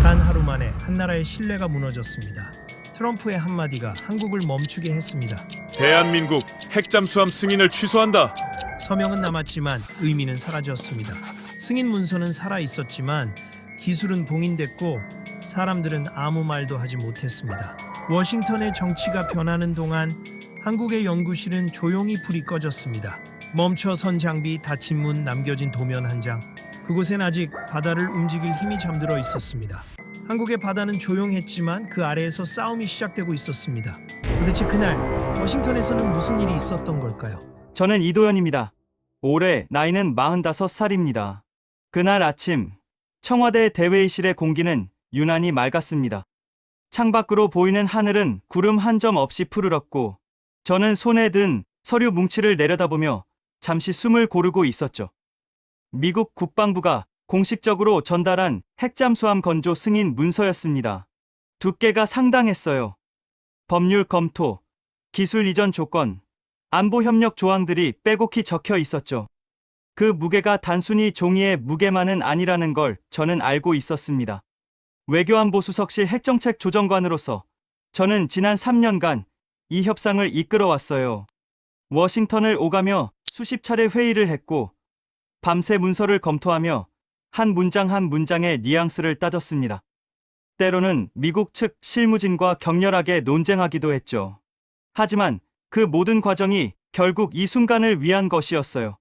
단 하루 만에 한 나라의 신뢰가 무너졌습니다. 트럼프의 한마디가 한국을 멈추게 했습니다. 대한민국 핵잠수함 승인을 취소한다. 서명은 남았지만 의미는 사라졌습니다. 승인 문서는 살아 있었지만 기술은 봉인됐고 사람들은 아무 말도 하지 못했습니다. 워싱턴의 정치가 변하는 동안 한국의 연구실은 조용히 불이 꺼졌습니다. 멈춰선 장비, 닫힌 문, 남겨진 도면 한 장. 그곳엔 아직 바다를 움직일 힘이 잠들어 있었습니다. 한국의 바다는 조용했지만 그 아래에서 싸움이 시작되고 있었습니다. 도대체 그날 워싱턴에서는 무슨 일이 있었던 걸까요? 저는 이도현입니다. 올해 나이는 45살입니다. 그날 아침 청와대 대회의실의 공기는 유난히 맑았습니다. 창밖으로 보이는 하늘은 구름 한 점 없이 푸르렀고 저는 손에 든 서류 뭉치를 내려다보며 잠시 숨을 고르고 있었죠. 미국 국방부가 공식적으로 전달한 핵잠수함 건조 승인 문서였습니다. 두께가 상당했어요. 법률 검토, 기술 이전 조건, 안보 협력 조항들이 빼곡히 적혀 있었죠. 그 무게가 단순히 종이의 무게만은 아니라는 걸 저는 알고 있었습니다. 외교안보 수석실 핵정책 조정관으로서 저는 지난 3년간 이 협상을 이끌어왔어요. 워싱턴을 오가며 수십 차례 회의를 했고 밤새 문서를 검토하며 한 문장 한 문장의 뉘앙스를 따졌습니다. 때로는 미국 측 실무진과 격렬하게 논쟁하기도 했죠. 하지만 그 모든 과정이 결국 이 순간을 위한 것이었어요.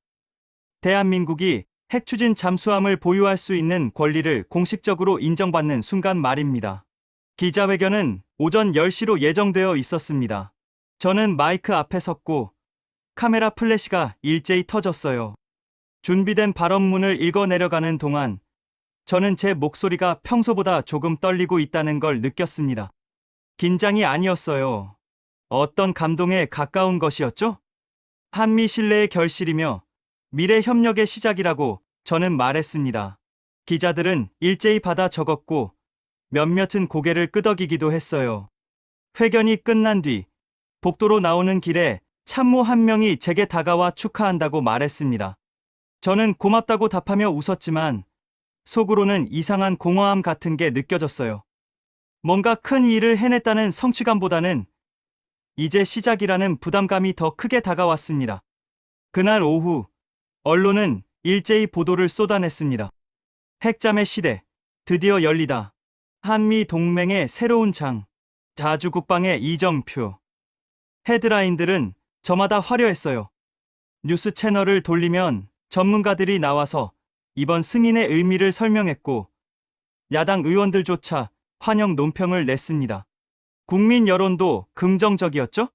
대한민국이 핵추진 잠수함을 보유할 수 있는 권리를 공식적으로 인정받는 순간 말입니다. 기자회견은 오전 10시로 예정되어 있었습니다. 저는 마이크 앞에 섰고 카메라 플래시가 일제히 터졌어요. 준비된 발언문을 읽어 내려가는 동안 저는 제 목소리가 평소보다 조금 떨리고 있다는 걸 느꼈습니다. 긴장이 아니었어요. 어떤 감동에 가까운 것이었죠? 한미 신뢰의 결실이며 미래 협력의 시작이라고 저는 말했습니다. 기자들은 일제히 받아 적었고 몇몇은 고개를 끄덕이기도 했어요. 회견이 끝난 뒤 복도로 나오는 길에 참모 한 명이 제게 다가와 축하한다고 말했습니다. 저는 고맙다고 답하며 웃었지만 속으로는 이상한 공허함 같은 게 느껴졌어요. 뭔가 큰 일을 해냈다는 성취감보다는 이제 시작이라는 부담감이 더 크게 다가왔습니다. 그날 오후 언론은 일제히 보도를 쏟아냈습니다. 핵잠의 시대, 드디어 열리다. 한미 동맹의 새로운 장, 자주국방의 이정표. 헤드라인들은 저마다 화려했어요. 뉴스 채널을 돌리면 전문가들이 나와서 이번 승인의 의미를 설명했고 야당 의원들조차 환영 논평을 냈습니다. 국민 여론도 긍정적이었죠?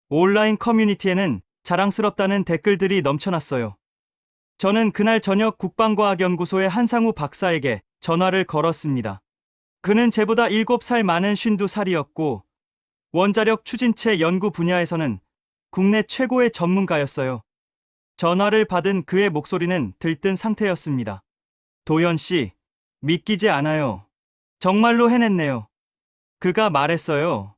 온라인 커뮤니티에는 자랑스럽다는 댓글들이 넘쳐났어요. 저는 그날 저녁 국방과학연구소의 한상우 박사에게 전화를 걸었습니다. 그는 제보다 7살 많은 52살이었고 원자력 추진체 연구 분야에서는 국내 최고의 전문가였어요. 전화를 받은 그의 목소리는 들뜬 상태였습니다. 도현 씨, 믿기지 않아요. 정말로 해냈네요. 그가 말했어요.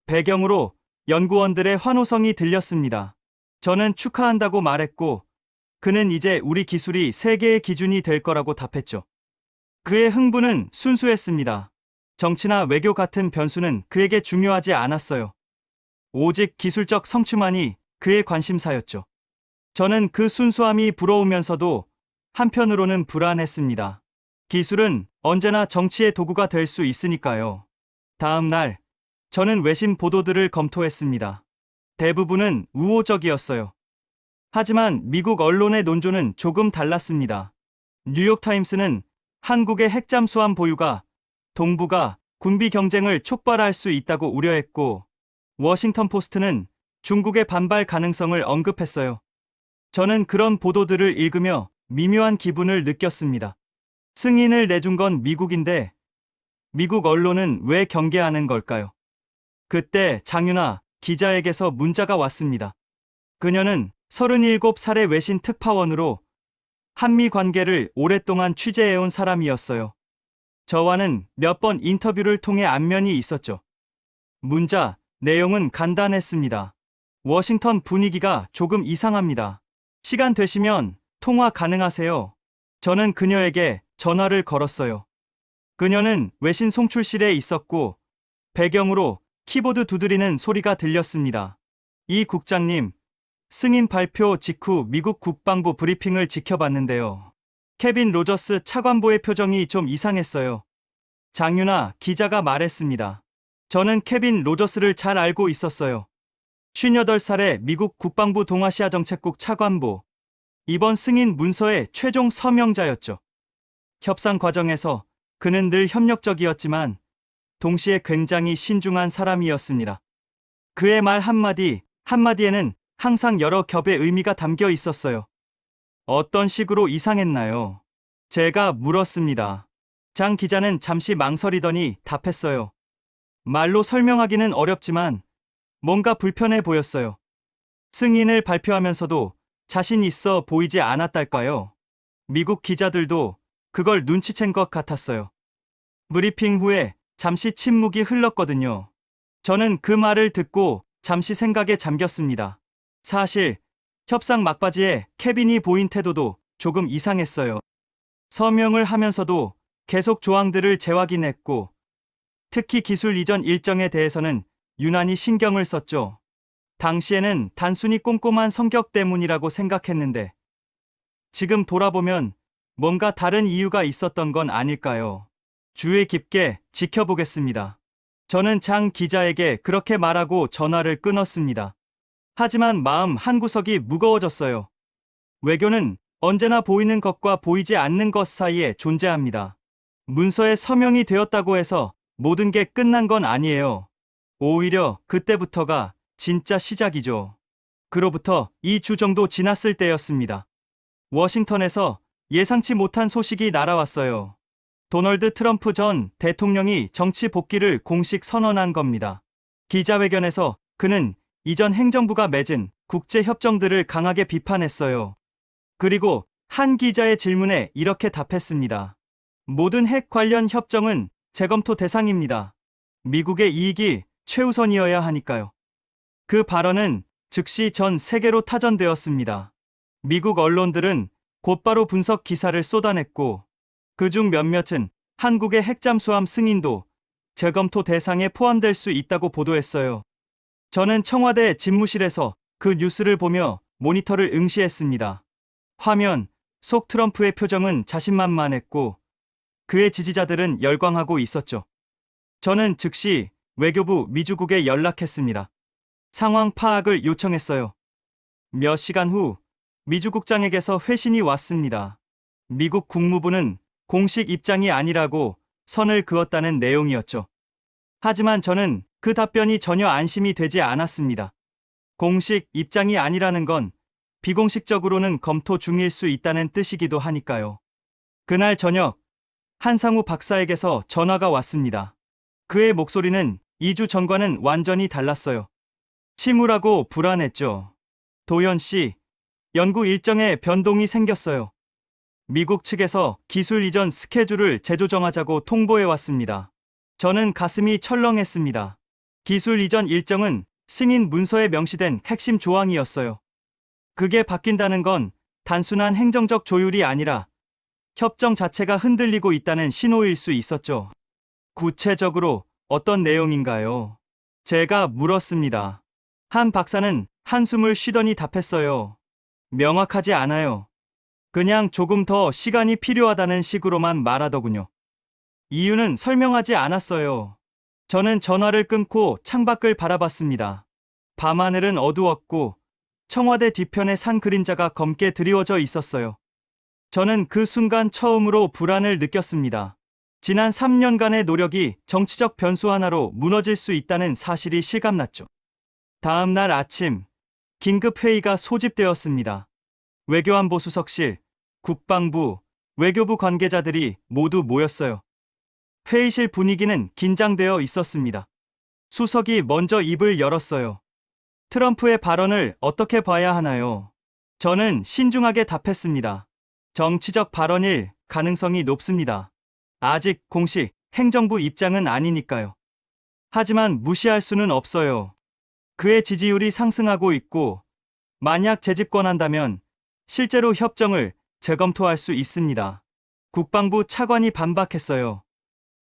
배경으로 연구원들의 환호성이 들렸습니다. 저는 축하한다고 말했고 그는 이제 우리 기술이 세계의 기준이 될 거라고 답했죠. 그의 흥분은 순수했습니다. 정치나 외교 같은 변수는 그에게 중요하지 않았어요. 오직 기술적 성취만이 그의 관심사였죠. 저는 그 순수함이 부러우면서도 한편으로는 불안했습니다. 기술은 언제나 정치의 도구가 될 수 있으니까요. 다음 날, 저는 외신 보도들을 검토했습니다. 대부분은 우호적이었어요. 하지만 미국 언론의 논조는 조금 달랐습니다. 뉴욕타임스는 한국의 핵잠수함 보유가 동북아 군비 경쟁을 촉발할 수 있다고 우려했고, 워싱턴 포스트는 중국의 반발 가능성을 언급했어요. 저는 그런 보도들을 읽으며 미묘한 기분을 느꼈습니다. 승인을 내준 건 미국인데 미국 언론은 왜 경계하는 걸까요? 그때 장윤아 기자에게서 문자가 왔습니다. 그녀는 37살의 외신 특파원으로 한미 관계를 오랫동안 취재해온 사람이었어요. 저와는 몇 번 인터뷰를 통해 안면이 있었죠. 문자 내용은 간단했습니다. 워싱턴 분위기가 조금 이상합니다. 시간 되시면 통화 가능하세요. 저는 그녀에게 전화를 걸었어요. 그녀는 외신 송출실에 있었고 배경으로 키보드 두드리는 소리가 들렸습니다. 이 국장님, 승인 발표 직후 미국 국방부 브리핑을 지켜봤는데요. 케빈 로저스 차관보의 표정이 좀 이상했어요. 장윤아, 기자가 말했습니다. 저는 케빈 로저스를 잘 알고 있었어요. 58살의 미국 국방부 동아시아 정책국 차관보. 이번 승인 문서의 최종 서명자였죠. 협상 과정에서 그는 늘 협력적이었지만 동시에 굉장히 신중한 사람이었습니다. 그의 말 한마디에는 항상 여러 겹의 의미가 담겨 있었어요. 어떤 식으로 이상했나요? 제가 물었습니다. 장 기자는 잠시 망설이더니 답했어요. 말로 설명하기는 어렵지만 뭔가 불편해 보였어요. 승인을 발표하면서도 자신 있어 보이지 않았달까요? 미국 기자들도 그걸 눈치챈 것 같았어요. 브리핑 후에 잠시 침묵이 흘렀거든요. 저는 그 말을 듣고 잠시 생각에 잠겼습니다. 사실 협상 막바지에 케빈이 보인 태도도 조금 이상했어요. 서명을 하면서도 계속 조항들을 재확인했고 특히 기술 이전 일정에 대해서는 유난히 신경을 썼죠. 당시에는 단순히 꼼꼼한 성격 때문이라고 생각했는데 지금 돌아보면 뭔가 다른 이유가 있었던 건 아닐까요? 주의 깊게 지켜보겠습니다. 저는 장 기자에게 그렇게 말하고 전화를 끊었습니다. 하지만 마음 한구석이 무거워졌어요. 외교는 언제나 보이는 것과 보이지 않는 것 사이에 존재합니다. 문서에 서명이 되었다고 해서 모든 게 끝난 건 아니에요. 오히려 그때부터가 진짜 시작이죠. 그로부터 2주 정도 지났을 때였습니다. 워싱턴에서 예상치 못한 소식이 날아왔어요. 도널드 트럼프 전 대통령이 정치 복귀를 공식 선언한 겁니다. 기자회견에서 그는 이전 행정부가 맺은 국제 협정들을 강하게 비판했어요. 그리고 한 기자의 질문에 이렇게 답했습니다. 모든 핵 관련 협정은 재검토 대상입니다. 미국의 이익이 최우선이어야 하니까요. 그 발언은 즉시 전 세계로 타전되었습니다. 미국 언론들은 곧바로 분석 기사를 쏟아냈고 그중 몇몇은 한국의 핵잠수함 승인도 재검토 대상에 포함될 수 있다고 보도했어요. 저는 청와대 집무실에서 그 뉴스를 보며 모니터를 응시했습니다. 화면 속 트럼프의 표정은 자신만만했고 그의 지지자들은 열광하고 있었죠. 저는 즉시 외교부 미주국에 연락했습니다. 상황 파악을 요청했어요. 몇 시간 후 미주국장에게서 회신이 왔습니다. 미국 국무부는 공식 입장이 아니라고 선을 그었다는 내용이었죠. 하지만 저는 그 답변이 전혀 안심이 되지 않았습니다. 공식 입장이 아니라는 건 비공식적으로는 검토 중일 수 있다는 뜻이기도 하니까요. 그날 저녁 한상우 박사에게서 전화가 왔습니다. 그의 목소리는 2주 전과는 완전히 달랐어요. 침울하고 불안했죠. 도연 씨, 연구 일정에 변동이 생겼어요. 미국 측에서 기술 이전 스케줄을 재조정하자고 통보해 왔습니다. 저는 가슴이 철렁했습니다. 기술 이전 일정은 승인 문서에 명시된 핵심 조항이었어요. 그게 바뀐다는 건 단순한 행정적 조율이 아니라 협정 자체가 흔들리고 있다는 신호일 수 있었죠. 구체적으로 어떤 내용인가요? 제가 물었습니다. 한 박사는 한숨을 쉬더니 답했어요. 명확하지 않아요. 그냥 조금 더 시간이 필요하다는 식으로만 말하더군요. 이유는 설명하지 않았어요. 저는 전화를 끊고 창밖을 바라봤습니다. 밤하늘은 어두웠고 청와대 뒤편에 산 그림자가 검게 드리워져 있었어요. 저는 그 순간 처음으로 불안을 느꼈습니다. 지난 3년간의 노력이 정치적 변수 하나로 무너질 수 있다는 사실이 실감났죠. 다음 날 아침, 긴급 회의가 소집되었습니다. 외교안보수석실, 국방부, 외교부 관계자들이 모두 모였어요. 회의실 분위기는 긴장되어 있었습니다. 수석이 먼저 입을 열었어요. 트럼프의 발언을 어떻게 봐야 하나요? 저는 신중하게 답했습니다. 정치적 발언일 가능성이 높습니다. 아직 공식 행정부 입장은 아니니까요. 하지만 무시할 수는 없어요. 그의 지지율이 상승하고 있고 만약 재집권한다면 실제로 협정을 재검토할 수 있습니다. 국방부 차관이 반박했어요.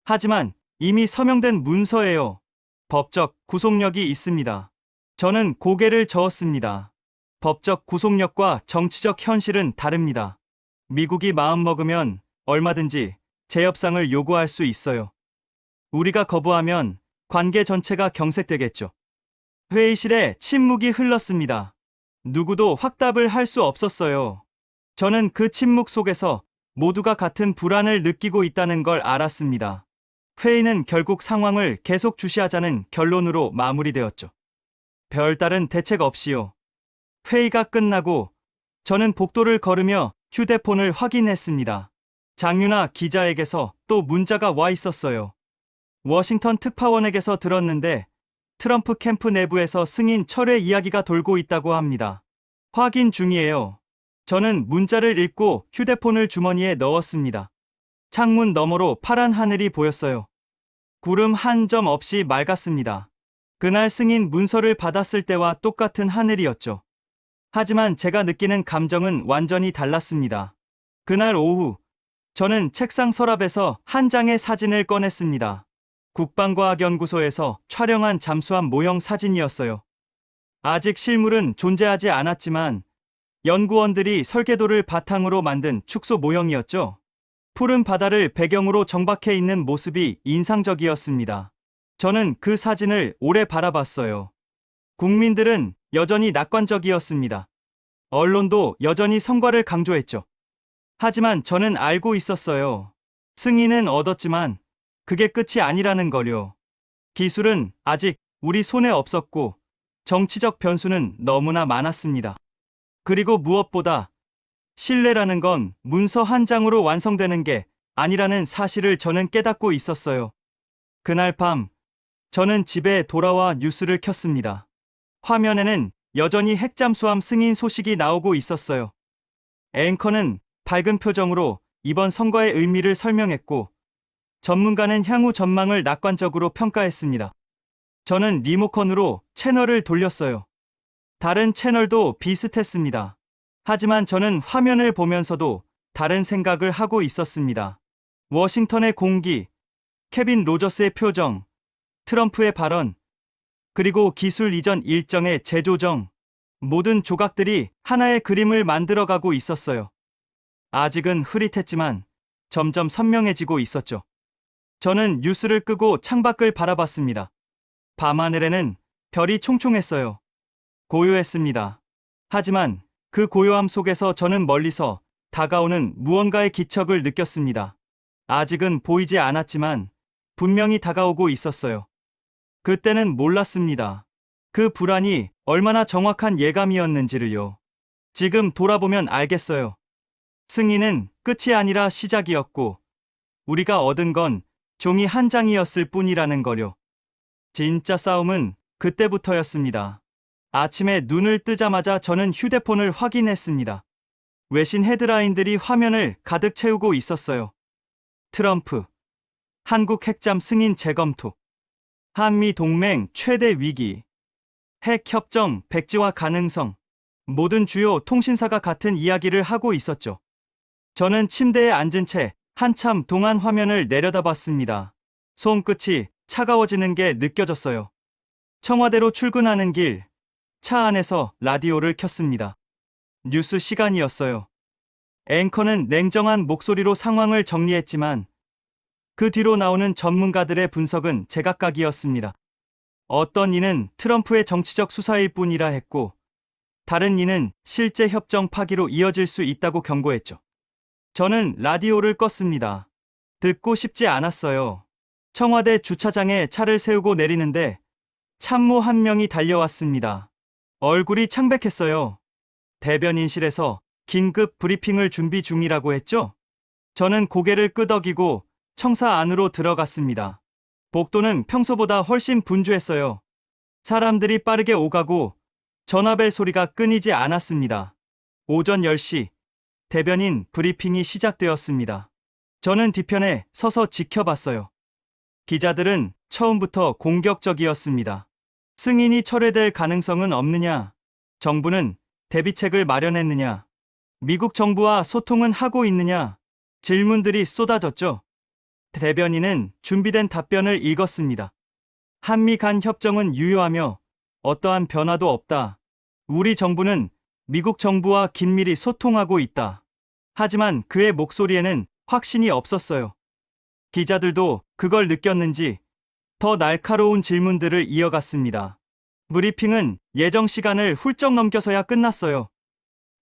하지만 이미 서명된 문서예요. 법적 구속력이 있습니다. 저는 고개를 저었습니다. 법적 구속력과 정치적 현실은 다릅니다. 미국이 마음먹으면 얼마든지 재협상을 요구할 수 있어요. 우리가 거부하면 관계 전체가 경색되겠죠. 회의실에 침묵이 흘렀습니다. 누구도 확답을 할 수 없었어요. 저는 그 침묵 속에서 모두가 같은 불안을 느끼고 있다는 걸 알았습니다. 회의는 결국 상황을 계속 주시하자는 결론으로 마무리되었죠. 별다른 대책 없이요. 회의가 끝나고 저는 복도를 걸으며 휴대폰을 확인했습니다. 장윤아 기자에게서 또 문자가 와 있었어요. 워싱턴 특파원에게서 들었는데 트럼프 캠프 내부에서 승인 철회 이야기가 돌고 있다고 합니다. 확인 중이에요. 저는 문자를 읽고 휴대폰을 주머니에 넣었습니다. 창문 너머로 파란 하늘이 보였어요. 구름 한 점 없이 맑았습니다. 그날 승인 문서를 받았을 때와 똑같은 하늘이었죠. 하지만 제가 느끼는 감정은 완전히 달랐습니다. 그날 오후, 저는 책상 서랍에서 한 장의 사진을 꺼냈습니다. 국방과학연구소에서 촬영한 잠수함 모형 사진이었어요. 아직 실물은 존재하지 않았지만 연구원들이 설계도를 바탕으로 만든 축소 모형이었죠. 푸른 바다를 배경으로 정박해 있는 모습이 인상적이었습니다. 저는 그 사진을 오래 바라봤어요. 국민들은 여전히 낙관적이었습니다. 언론도 여전히 성과를 강조했죠. 하지만 저는 알고 있었어요. 승인은 얻었지만 그게 끝이 아니라는 거요. 기술은 아직 우리 손에 없었고 정치적 변수는 너무나 많았습니다. 그리고 무엇보다 신뢰라는 건 문서 한 장으로 완성되는 게 아니라는 사실을 저는 깨닫고 있었어요. 그날 밤 저는 집에 돌아와 뉴스를 켰습니다. 화면에는 여전히 핵잠수함 승인 소식이 나오고 있었어요. 앵커는 밝은 표정으로 이번 선거의 의미를 설명했고 전문가는 향후 전망을 낙관적으로 평가했습니다. 저는 리모컨으로 채널을 돌렸어요. 다른 채널도 비슷했습니다. 하지만 저는 화면을 보면서도 다른 생각을 하고 있었습니다. 워싱턴의 공기, 케빈 로저스의 표정, 트럼프의 발언, 그리고 기술 이전 일정의 재조정, 모든 조각들이 하나의 그림을 만들어가고 있었어요. 아직은 흐릿했지만 점점 선명해지고 있었죠. 저는 뉴스를 끄고 창밖을 바라봤습니다. 밤하늘에는 별이 총총했어요. 고요했습니다. 하지만 그 고요함 속에서 저는 멀리서 다가오는 무언가의 기척을 느꼈습니다. 아직은 보이지 않았지만 분명히 다가오고 있었어요. 그때는 몰랐습니다. 그 불안이 얼마나 정확한 예감이었는지를요. 지금 돌아보면 알겠어요. 승인은 끝이 아니라 시작이었고 우리가 얻은 건 종이 한 장이었을 뿐이라는 거요. 진짜 싸움은 그때부터였습니다. 아침에 눈을 뜨자마자 저는 휴대폰을 확인했습니다. 외신 헤드라인들이 화면을 가득 채우고 있었어요. 트럼프, 한국 핵잠 승인 재검토, 한미 동맹 최대 위기, 핵 협정 백지화 가능성, 모든 주요 통신사가 같은 이야기를 하고 있었죠. 저는 침대에 앉은 채 한참 동안 화면을 내려다봤습니다. 손끝이 차가워지는 게 느껴졌어요. 청와대로 출근하는 길, 차 안에서 라디오를 켰습니다. 뉴스 시간이었어요. 앵커는 냉정한 목소리로 상황을 정리했지만 그 뒤로 나오는 전문가들의 분석은 제각각이었습니다. 어떤 이는 트럼프의 정치적 수사일 뿐이라 했고 다른 이는 실제 협정 파기로 이어질 수 있다고 경고했죠. 저는 라디오를 껐습니다. 듣고 싶지 않았어요. 청와대 주차장에 차를 세우고 내리는데 참모 한 명이 달려왔습니다. 얼굴이 창백했어요. 대변인실에서 긴급 브리핑을 준비 중이라고 했죠? 저는 고개를 끄덕이고 청사 안으로 들어갔습니다. 복도는 평소보다 훨씬 분주했어요. 사람들이 빠르게 오가고 전화벨 소리가 끊이지 않았습니다. 오전 10시 대변인 브리핑이 시작되었습니다. 저는 뒤편에 서서 지켜봤어요. 기자들은 처음부터 공격적이었습니다. 승인이 철회될 가능성은 없느냐? 정부는 대비책을 마련했느냐? 미국 정부와 소통은 하고 있느냐? 질문들이 쏟아졌죠. 대변인은 준비된 답변을 읽었습니다. 한미 간 협정은 유효하며 어떠한 변화도 없다. 우리 정부는 미국 정부와 긴밀히 소통하고 있다. 하지만 그의 목소리에는 확신이 없었어요. 기자들도 그걸 느꼈는지 더 날카로운 질문들을 이어갔습니다. 브리핑은 예정 시간을 훌쩍 넘겨서야 끝났어요.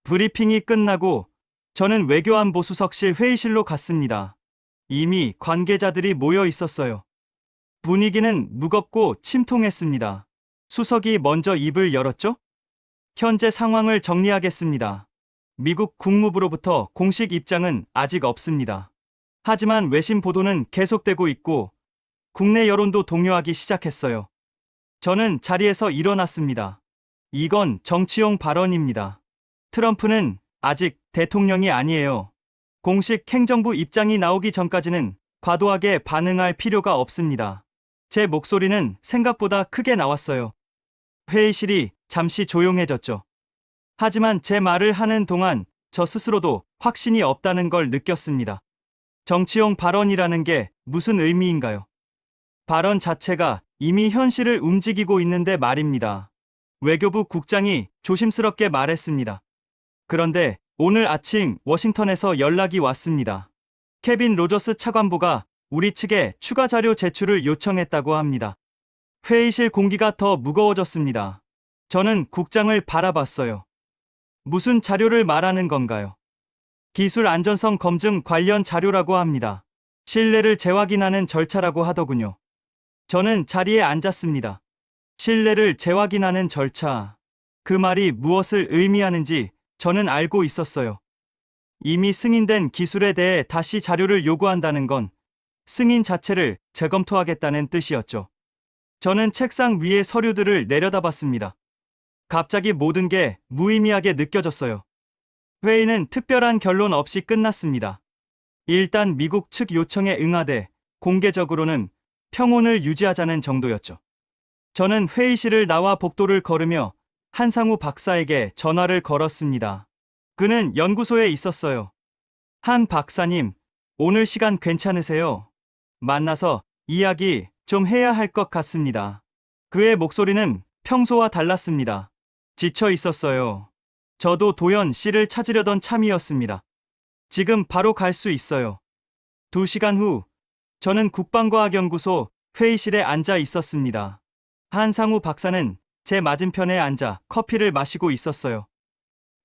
브리핑이 끝나고 저는 외교안보수석실 회의실로 갔습니다. 이미 관계자들이 모여 있었어요. 분위기는 무겁고 침통했습니다. 수석이 먼저 입을 열었죠? 현재 상황을 정리하겠습니다. 미국 국무부로부터 공식 입장은 아직 없습니다. 하지만 외신 보도는 계속되고 있고 국내 여론도 동요하기 시작했어요. 저는 자리에서 일어났습니다. 이건 정치용 발언입니다. 트럼프는 아직 대통령이 아니에요. 공식 행정부 입장이 나오기 전까지는 과도하게 반응할 필요가 없습니다. 제 목소리는 생각보다 크게 나왔어요. 회의실이 잠시 조용해졌죠. 하지만 제 말을 하는 동안 저 스스로도 확신이 없다는 걸 느꼈습니다. 정치용 발언이라는 게 무슨 의미인가요? 발언 자체가 이미 현실을 움직이고 있는데 말입니다. 외교부 국장이 조심스럽게 말했습니다. 그런데 오늘 아침 워싱턴에서 연락이 왔습니다. 케빈 로저스 차관보가 우리 측에 추가 자료 제출을 요청했다고 합니다. 회의실 공기가 더 무거워졌습니다. 저는 국장을 바라봤어요. 무슨 자료를 말하는 건가요? 기술 안전성 검증 관련 자료라고 합니다. 신뢰를 재확인하는 절차라고 하더군요. 저는 자리에 앉았습니다. 신뢰를 재확인하는 절차. 그 말이 무엇을 의미하는지 저는 알고 있었어요. 이미 승인된 기술에 대해 다시 자료를 요구한다는 건 승인 자체를 재검토하겠다는 뜻이었죠. 저는 책상 위의 서류들을 내려다봤습니다. 갑자기 모든 게 무의미하게 느껴졌어요. 회의는 특별한 결론 없이 끝났습니다. 일단 미국 측 요청에 응하되 공개적으로는 평온을 유지하자는 정도였죠. 저는 회의실을 나와 복도를 걸으며 한상우 박사에게 전화를 걸었습니다. 그는 연구소에 있었어요. 한 박사님, 오늘 시간 괜찮으세요? 만나서 이야기 좀 해야 할 것 같습니다. 그의 목소리는 평소와 달랐습니다. 지쳐 있었어요. 저도 도연 씨를 찾으려던 참이었습니다. 지금 바로 갈 수 있어요. 2시간 후, 저는 국방과학연구소 회의실에 앉아 있었습니다. 한상우 박사는 제 맞은편에 앉아 커피를 마시고 있었어요.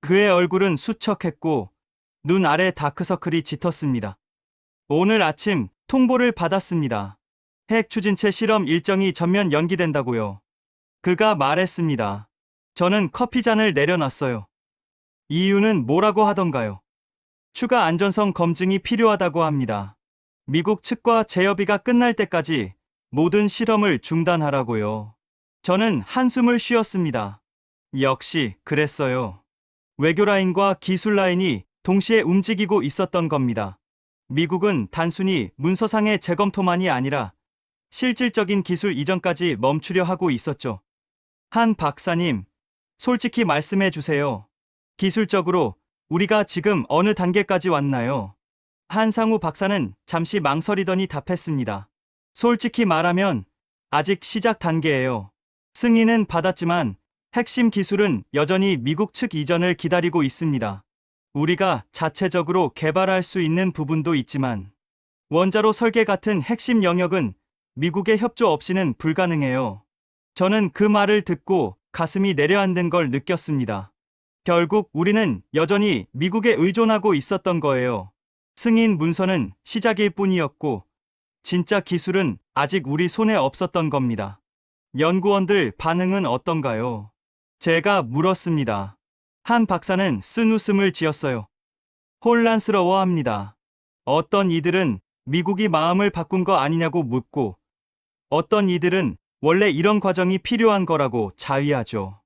그의 얼굴은 수척했고 눈 아래 다크서클이 짙었습니다. 오늘 아침 통보를 받았습니다. 핵 추진체 실험 일정이 전면 연기된다고요. 그가 말했습니다. 저는 커피잔을 내려놨어요. 이유는 뭐라고 하던가요? 추가 안전성 검증이 필요하다고 합니다. 미국 측과 재협의가 끝날 때까지 모든 실험을 중단하라고요. 저는 한숨을 쉬었습니다. 역시 그랬어요. 외교 라인과 기술 라인이 동시에 움직이고 있었던 겁니다. 미국은 단순히 문서상의 재검토만이 아니라 실질적인 기술 이전까지 멈추려 하고 있었죠. 한 박사님, 솔직히 말씀해 주세요. 기술적으로 우리가 지금 어느 단계까지 왔나요? 한상우 박사는 잠시 망설이더니 답했습니다. 솔직히 말하면 아직 시작 단계예요. 승인은 받았지만 핵심 기술은 여전히 미국 측 이전을 기다리고 있습니다. 우리가 자체적으로 개발할 수 있는 부분도 있지만 원자로 설계 같은 핵심 영역은 미국의 협조 없이는 불가능해요. 저는 그 말을 듣고 가슴이 내려앉는 걸 느꼈습니다. 결국 우리는 여전히 미국에 의존하고 있었던 거예요. 승인 문서는 시작일 뿐이었고 진짜 기술은 아직 우리 손에 없었던 겁니다. 연구원들 반응은 어떤가요? 제가 물었습니다. 한 박사는 쓴 웃음을 지었어요. 혼란스러워합니다. 어떤 이들은 미국이 마음을 바꾼 거 아니냐고 묻고 어떤 이들은 원래 이런 과정이 필요한 거라고 자위하죠.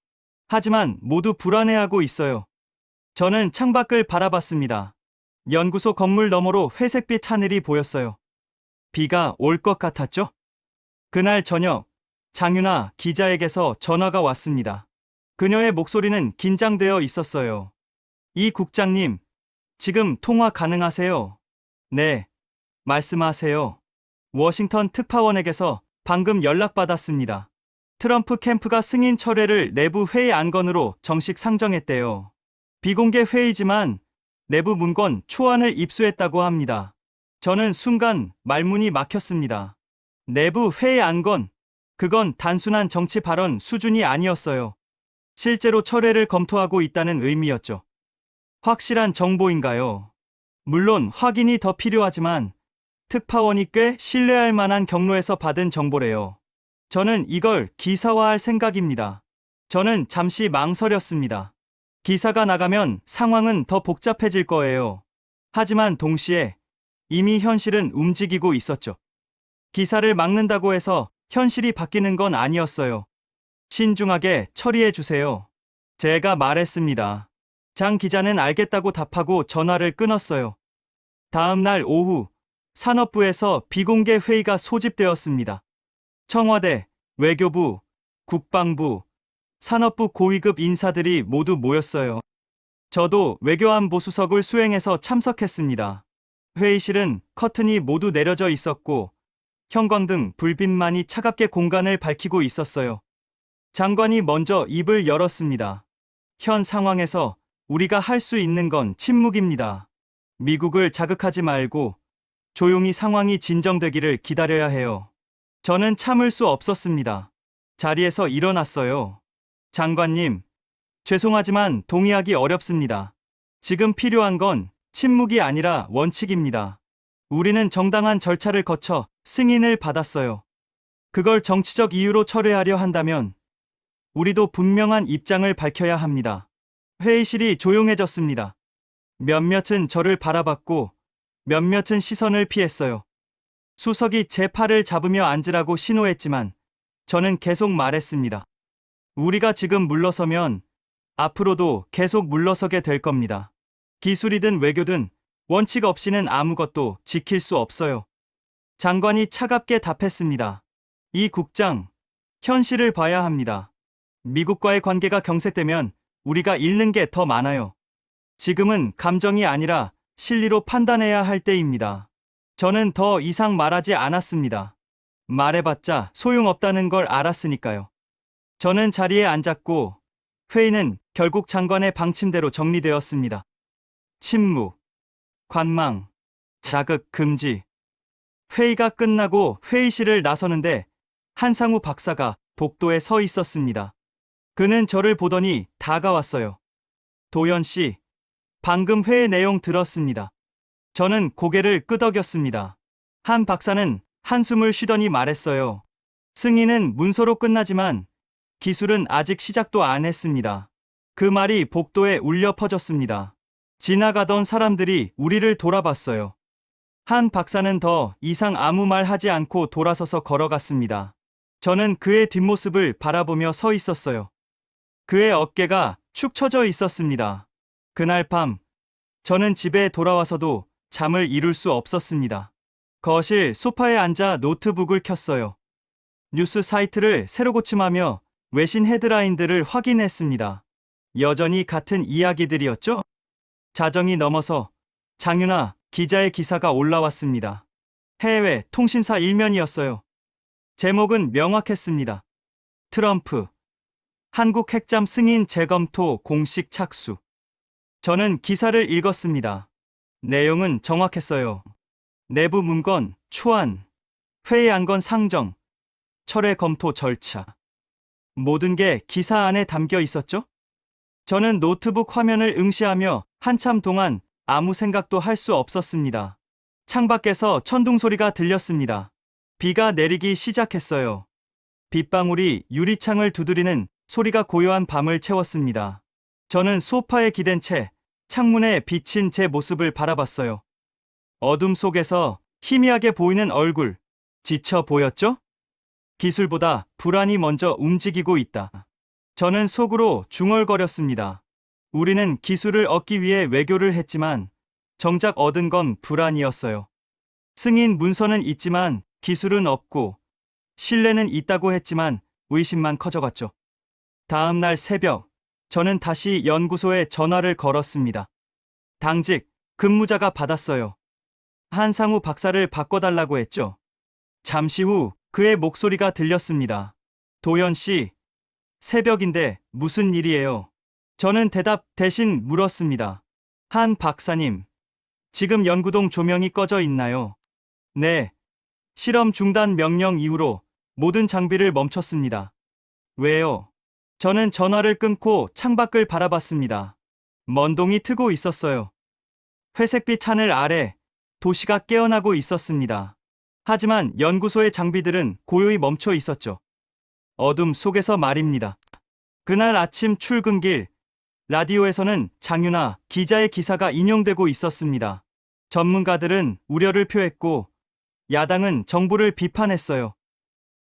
하지만 모두 불안해하고 있어요. 저는 창밖을 바라봤습니다. 연구소 건물 너머로 회색빛 하늘이 보였어요. 비가 올 것 같았죠? 그날 저녁 장윤아 기자에게서 전화가 왔습니다. 그녀의 목소리는 긴장되어 있었어요. 이 국장님, 지금 통화 가능하세요? 네, 말씀하세요. 워싱턴 특파원에게서 방금 연락받았습니다. 트럼프 캠프가 승인 철회를 내부 회의 안건으로 정식 상정했대요. 비공개 회의지만 내부 문건 초안을 입수했다고 합니다. 저는 순간 말문이 막혔습니다. 내부 회의 안건, 그건 단순한 정치 발언 수준이 아니었어요. 실제로 철회를 검토하고 있다는 의미였죠. 확실한 정보인가요? 물론 확인이 더 필요하지만 특파원이 꽤 신뢰할 만한 경로에서 받은 정보래요. 저는 이걸 기사화할 생각입니다. 저는 잠시 망설였습니다. 기사가 나가면 상황은 더 복잡해질 거예요. 하지만 동시에 이미 현실은 움직이고 있었죠. 기사를 막는다고 해서 현실이 바뀌는 건 아니었어요. 신중하게 처리해 주세요. 제가 말했습니다. 장 기자는 알겠다고 답하고 전화를 끊었어요. 다음 날 오후 산업부에서 비공개 회의가 소집되었습니다. 청와대, 외교부, 국방부, 산업부 고위급 인사들이 모두 모였어요. 저도 외교안보 수석을 수행해서 참석했습니다. 회의실은 커튼이 모두 내려져 있었고 형광등, 불빛만이 차갑게 공간을 밝히고 있었어요. 장관이 먼저 입을 열었습니다. 현 상황에서 우리가 할 수 있는 건 침묵입니다. 미국을 자극하지 말고 조용히 상황이 진정되기를 기다려야 해요. 저는 참을 수 없었습니다. 자리에서 일어났어요. 장관님, 죄송하지만 동의하기 어렵습니다. 지금 필요한 건 침묵이 아니라 원칙입니다. 우리는 정당한 절차를 거쳐 승인을 받았어요. 그걸 정치적 이유로 철회하려 한다면 우리도 분명한 입장을 밝혀야 합니다. 회의실이 조용해졌습니다. 몇몇은 저를 바라봤고 몇몇은 시선을 피했어요. 수석이 제 팔을 잡으며 앉으라고 신호했지만 저는 계속 말했습니다. 우리가 지금 물러서면 앞으로도 계속 물러서게 될 겁니다. 기술이든 외교든 원칙 없이는 아무것도 지킬 수 없어요. 장관이 차갑게 답했습니다. 이 국장, 현실을 봐야 합니다. 미국과의 관계가 경색되면 우리가 잃는 게 더 많아요. 지금은 감정이 아니라 실리로 판단해야 할 때입니다. 저는 더 이상 말하지 않았습니다. 말해봤자 소용없다는 걸 알았으니까요. 저는 자리에 앉았고 회의는 결국 장관의 방침대로 정리되었습니다. 침묵, 관망, 자극 금지. 회의가 끝나고 회의실을 나서는데 한상우 박사가 복도에 서 있었습니다. 그는 저를 보더니 다가왔어요. 도연 씨, 방금 회의 내용 들었습니다. 저는 고개를 끄덕였습니다. 한 박사는 한숨을 쉬더니 말했어요. 승인은 문서로 끝나지만 기술은 아직 시작도 안 했습니다. 그 말이 복도에 울려 퍼졌습니다. 지나가던 사람들이 우리를 돌아봤어요. 한 박사는 더 이상 아무 말 하지 않고 돌아서서 걸어갔습니다. 저는 그의 뒷모습을 바라보며 서 있었어요. 그의 어깨가 축 처져 있었습니다. 그날 밤, 저는 집에 돌아와서도 잠을 이룰 수 없었습니다. 거실 소파에 앉아 노트북을 켰어요. 뉴스 사이트를 새로 고침하며 외신 헤드라인들을 확인했습니다. 여전히 같은 이야기들이었죠? 자정이 넘어서 장윤아 기자의 기사가 올라왔습니다. 해외 통신사 일면이었어요. 제목은 명확했습니다. 트럼프, 한국 핵잠 승인 재검토 공식 착수. 저는 기사를 읽었습니다. 내용은 정확했어요. 내부 문건, 초안, 회의 안건 상정, 철회 검토 절차. 모든 게 기사 안에 담겨 있었죠? 저는 노트북 화면을 응시하며 한참 동안 아무 생각도 할 수 없었습니다. 창밖에서 천둥 소리가 들렸습니다. 비가 내리기 시작했어요. 빗방울이 유리창을 두드리는 소리가 고요한 밤을 채웠습니다. 저는 소파에 기댄 채 창문에 비친 제 모습을 바라봤어요. 어둠 속에서 희미하게 보이는 얼굴, 지쳐 보였죠? 기술보다 불안이 먼저 움직이고 있다. 저는 속으로 중얼거렸습니다. 우리는 기술을 얻기 위해 외교를 했지만 정작 얻은 건 불안이었어요. 승인 문서는 있지만 기술은 없고 신뢰는 있다고 했지만 의심만 커져갔죠. 다음 날 새벽, 저는 다시 연구소에 전화를 걸었습니다. 당직 근무자가 받았어요. 한상우 박사를 바꿔달라고 했죠. 잠시 후 그의 목소리가 들렸습니다. 도연 씨, 새벽인데 무슨 일이에요? 저는 대답 대신 물었습니다. 한 박사님, 지금 연구동 조명이 꺼져 있나요? 네. 실험 중단 명령 이후로 모든 장비를 멈췄습니다. 왜요? 저는 전화를 끊고 창밖을 바라봤습니다. 먼동이 트고 있었어요. 회색빛 하늘 아래 도시가 깨어나고 있었습니다. 하지만 연구소의 장비들은 고요히 멈춰 있었죠. 어둠 속에서 말입니다. 그날 아침 출근길, 라디오에서는 장윤아 기자의 기사가 인용되고 있었습니다. 전문가들은 우려를 표했고, 야당은 정부를 비판했어요.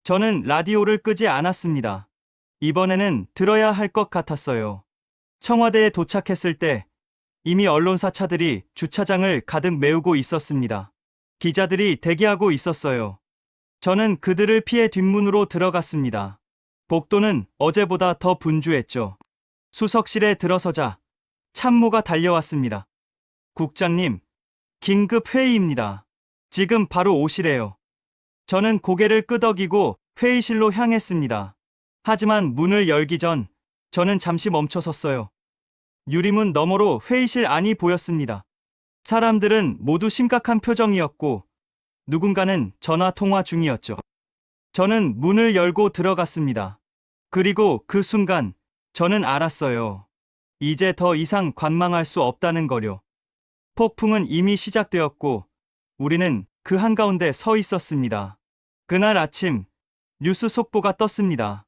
저는 라디오를 끄지 않았습니다. 이번에는 들어야 할 것 같았어요. 청와대에 도착했을 때 이미 언론사 차들이 주차장을 가득 메우고 있었습니다. 기자들이 대기하고 있었어요. 저는 그들을 피해 뒷문으로 들어갔습니다. 복도는 어제보다 더 분주했죠. 수석실에 들어서자 참모가 달려왔습니다. 국장님, 긴급 회의입니다. 지금 바로 오시래요. 저는 고개를 끄덕이고 회의실로 향했습니다. 하지만 문을 열기 전 저는 잠시 멈춰 섰어요. 유리문 너머로 회의실 안이 보였습니다. 사람들은 모두 심각한 표정이었고 누군가는 전화 통화 중이었죠. 저는 문을 열고 들어갔습니다. 그리고 그 순간 저는 알았어요. 이제 더 이상 관망할 수 없다는 거요. 폭풍은 이미 시작되었고 우리는 그 한가운데 서 있었습니다. 그날 아침 뉴스 속보가 떴습니다.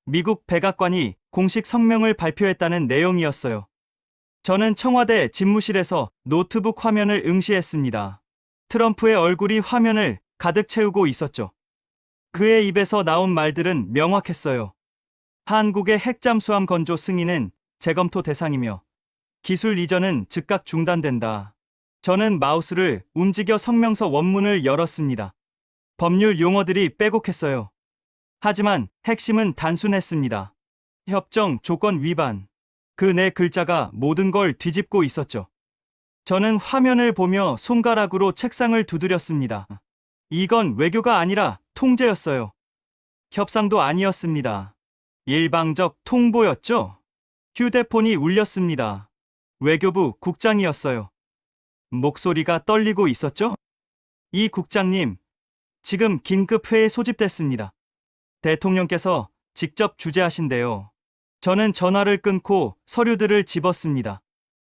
미국 백악관이 공식 성명을 발표했다는 내용이었어요. 저는 청와대 집무실에서 노트북 화면을 응시했습니다. 트럼프의 얼굴이 화면을 가득 채우고 있었죠. 그의 입에서 나온 말들은 명확했어요. 한국의 핵잠수함 건조 승인은 재검토 대상이며 기술 이전은 즉각 중단된다. 저는 마우스를 움직여 성명서 원문을 열었습니다. 법률 용어들이 빼곡했어요. 하지만 핵심은 단순했습니다. 협정 조건 위반. 그 네 글자가 모든 걸 뒤집고 있었죠. 저는 화면을 보며 손가락으로 책상을 두드렸습니다. 이건 외교가 아니라 통제였어요. 협상도 아니었습니다. 일방적 통보였죠. 휴대폰이 울렸습니다. 외교부 국장이었어요. 목소리가 떨리고 있었죠? 이 국장님, 지금 긴급 회의 소집됐습니다. 대통령께서 직접 주재하신대요. 저는 전화를 끊고 서류들을 집었습니다.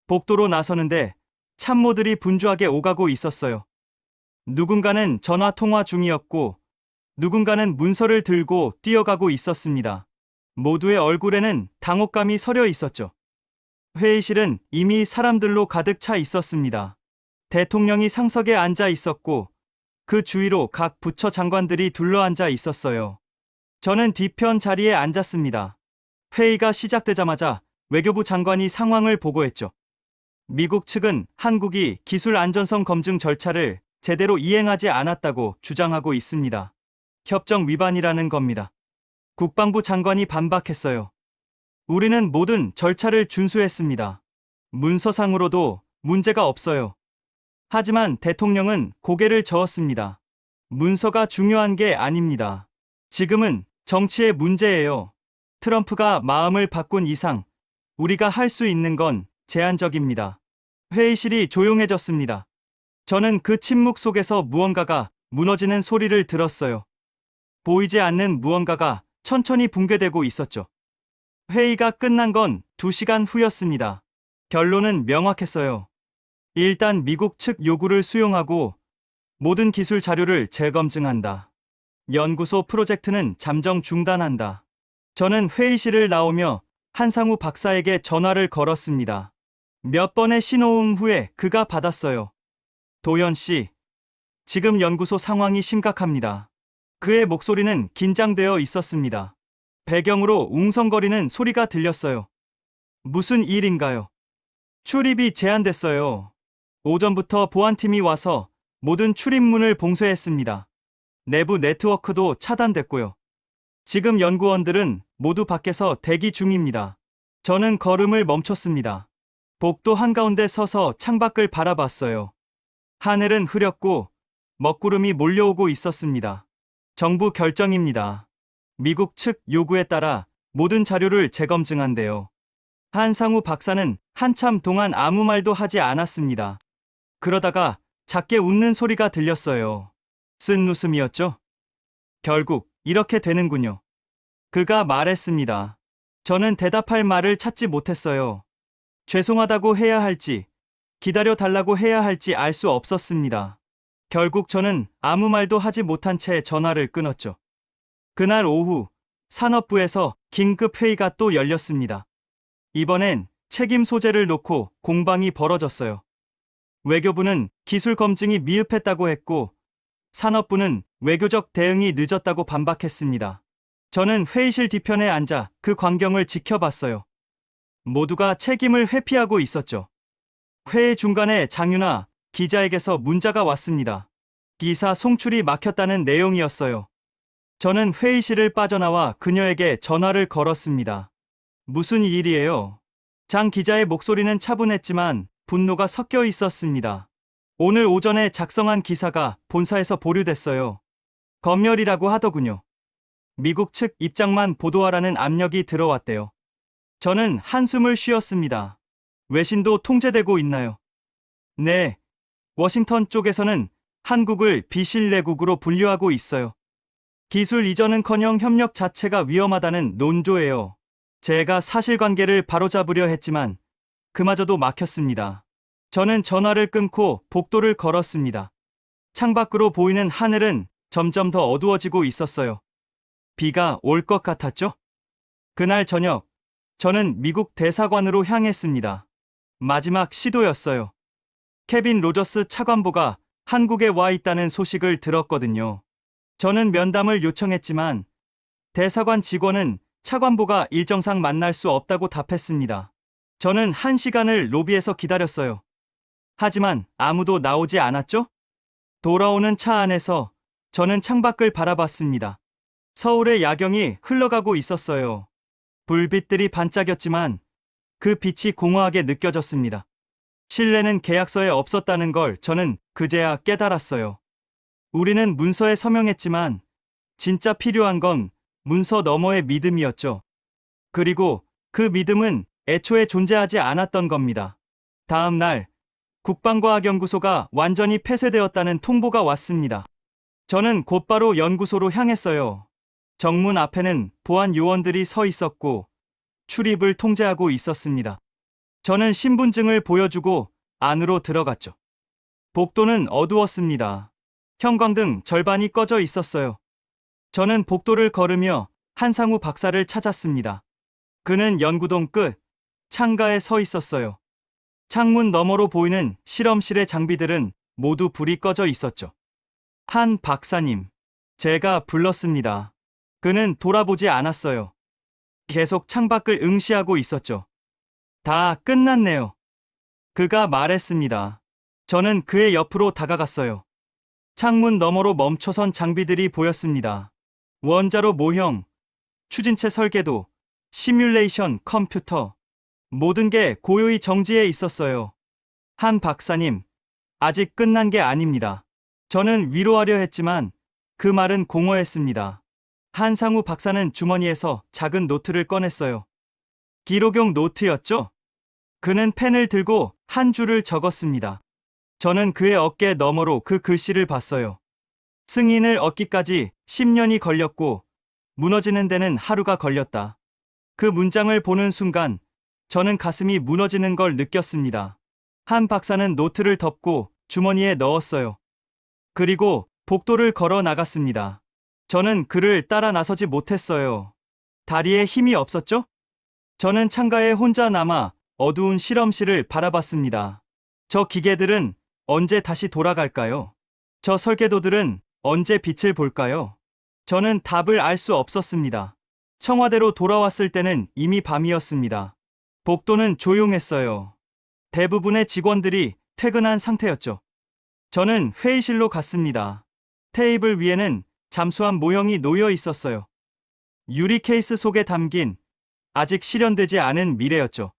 복도로 나서는데 참모들이 분주하게 오가고 있었어요. 누군가는 전화 통화 중이었고 누군가는 문서를 들고 뛰어가고 있었습니다. 모두의 얼굴에는 당혹감이 서려 있었죠. 회의실은 이미 사람들로 가득 차 있었습니다. 대통령이 상석에 앉아 있었고 그 주위로 각 부처 장관들이 둘러앉아 있었어요. 저는 뒤편 자리에 앉았습니다. 회의가 시작되자마자 외교부 장관이 상황을 보고했죠. 미국 측은 한국이 기술 안전성 검증 절차를 제대로 이행하지 않았다고 주장하고 있습니다. 협정 위반이라는 겁니다. 국방부 장관이 반박했어요. 우리는 모든 절차를 준수했습니다. 문서상으로도 문제가 없어요. 하지만 대통령은 고개를 저었습니다. 문서가 중요한 게 아닙니다. 지금은 정치의 문제예요. 트럼프가 마음을 바꾼 이상 우리가 할 수 있는 건 제한적입니다. 회의실이 조용해졌습니다. 저는 그 침묵 속에서 무언가가 무너지는 소리를 들었어요. 보이지 않는 무언가가 천천히 붕괴되고 있었죠. 회의가 끝난 건 2시간 후였습니다. 결론은 명확했어요. 일단 미국 측 요구를 수용하고 모든 기술 자료를 재검증한다. 연구소 프로젝트는 잠정 중단한다. 저는 회의실을 나오며 한상우 박사에게 전화를 걸었습니다. 몇 번의 신호음 후에 그가 받았어요. 도연 씨, 지금 연구소 상황이 심각합니다. 그의 목소리는 긴장되어 있었습니다. 배경으로 웅성거리는 소리가 들렸어요. 무슨 일인가요? 출입이 제한됐어요. 오전부터 보안팀이 와서 모든 출입문을 봉쇄했습니다. 내부 네트워크도 차단됐고요. 지금 연구원들은 모두 밖에서 대기 중입니다. 저는 걸음을 멈췄습니다. 복도 한가운데 서서 창밖을 바라봤어요. 하늘은 흐렸고 먹구름이 몰려오고 있었습니다. 정부 결정입니다. 미국 측 요구에 따라 모든 자료를 재검증한대요. 한상우 박사는 한참 동안 아무 말도 하지 않았습니다. 그러다가 작게 웃는 소리가 들렸어요. 쓴 웃음이었죠? 결국 이렇게 되는군요. 그가 말했습니다. 저는 대답할 말을 찾지 못했어요. 죄송하다고 해야 할지, 기다려 달라고 해야 할지 알 수 없었습니다. 결국 저는 아무 말도 하지 못한 채 전화를 끊었죠. 그날 오후 산업부에서 긴급 회의가 또 열렸습니다. 이번엔 책임 소재를 놓고 공방이 벌어졌어요. 외교부는 기술 검증이 미흡했다고 했고 산업부는 외교적 대응이 늦었다고 반박했습니다. 저는 회의실 뒤편에 앉아 그 광경을 지켜봤어요. 모두가 책임을 회피하고 있었죠. 회의 중간에 장윤아 기자에게서 문자가 왔습니다. 기사 송출이 막혔다는 내용이었어요. 저는 회의실을 빠져나와 그녀에게 전화를 걸었습니다. 무슨 일이에요? 장 기자의 목소리는 차분했지만 분노가 섞여 있었습니다. 오늘 오전에 작성한 기사가 본사에서 보류됐어요. 검열이라고 하더군요. 미국 측 입장만 보도하라는 압력이 들어왔대요. 저는 한숨을 쉬었습니다. 외신도 통제되고 있나요? 네. 워싱턴 쪽에서는 한국을 비신뢰국으로 분류하고 있어요. 기술 이전은커녕 협력 자체가 위험하다는 논조예요. 제가 사실관계를 바로잡으려 했지만 그마저도 막혔습니다. 저는 전화를 끊고 복도를 걸었습니다. 창밖으로 보이는 하늘은 점점 더 어두워지고 있었어요. 비가 올 것 같았죠? 그날 저녁, 저는 미국 대사관으로 향했습니다. 마지막 시도였어요. 케빈 로저스 차관보가 한국에 와 있다는 소식을 들었거든요. 저는 면담을 요청했지만 대사관 직원은 차관보가 일정상 만날 수 없다고 답했습니다. 저는 1시간을 로비에서 기다렸어요. 하지만 아무도 나오지 않았죠? 돌아오는 차 안에서 저는 창밖을 바라봤습니다. 서울의 야경이 흘러가고 있었어요. 불빛들이 반짝였지만 그 빛이 공허하게 느껴졌습니다. 신뢰는 계약서에 없었다는 걸 저는 그제야 깨달았어요. 우리는 문서에 서명했지만 진짜 필요한 건 문서 너머의 믿음이었죠. 그리고 그 믿음은 애초에 존재하지 않았던 겁니다. 다음 날 국방과학연구소가 완전히 폐쇄되었다는 통보가 왔습니다. 저는 곧바로 연구소로 향했어요. 정문 앞에는 보안 요원들이 서 있었고 출입을 통제하고 있었습니다. 저는 신분증을 보여주고 안으로 들어갔죠. 복도는 어두웠습니다. 형광등 절반이 꺼져 있었어요. 저는 복도를 걸으며 한상우 박사를 찾았습니다. 그는 연구동 끝 창가에 서 있었어요. 창문 너머로 보이는 실험실의 장비들은 모두 불이 꺼져 있었죠. 한 박사님, 제가 불렀습니다. 그는 돌아보지 않았어요. 계속 창밖을 응시하고 있었죠. 다 끝났네요. 그가 말했습니다. 저는 그의 옆으로 다가갔어요. 창문 너머로 멈춰선 장비들이 보였습니다. 원자로 모형, 추진체 설계도, 시뮬레이션 컴퓨터, 모든 게 고요히 정지해 있었어요. 한 박사님, 아직 끝난 게 아닙니다. 저는 위로하려 했지만 그 말은 공허했습니다. 한상우 박사는 주머니에서 작은 노트를 꺼냈어요. 기록용 노트였죠? 그는 펜을 들고 한 줄을 적었습니다. 저는 그의 어깨 너머로 그 글씨를 봤어요. 승인을 얻기까지 10년이 걸렸고 무너지는 데는 하루가 걸렸다. 그 문장을 보는 순간 저는 가슴이 무너지는 걸 느꼈습니다. 한 박사는 노트를 덮고 주머니에 넣었어요. 그리고 복도를 걸어 나갔습니다. 저는 그를 따라 나서지 못했어요. 다리에 힘이 없었죠? 저는 창가에 혼자 남아 어두운 실험실을 바라봤습니다. 저 기계들은 언제 다시 돌아갈까요? 저 설계도들은 언제 빛을 볼까요? 저는 답을 알 수 없었습니다. 청와대로 돌아왔을 때는 이미 밤이었습니다. 복도는 조용했어요. 대부분의 직원들이 퇴근한 상태였죠. 저는 회의실로 갔습니다. 테이블 위에는 잠수함 모형이 놓여 있었어요. 유리 케이스 속에 담긴 아직 실현되지 않은 미래였죠.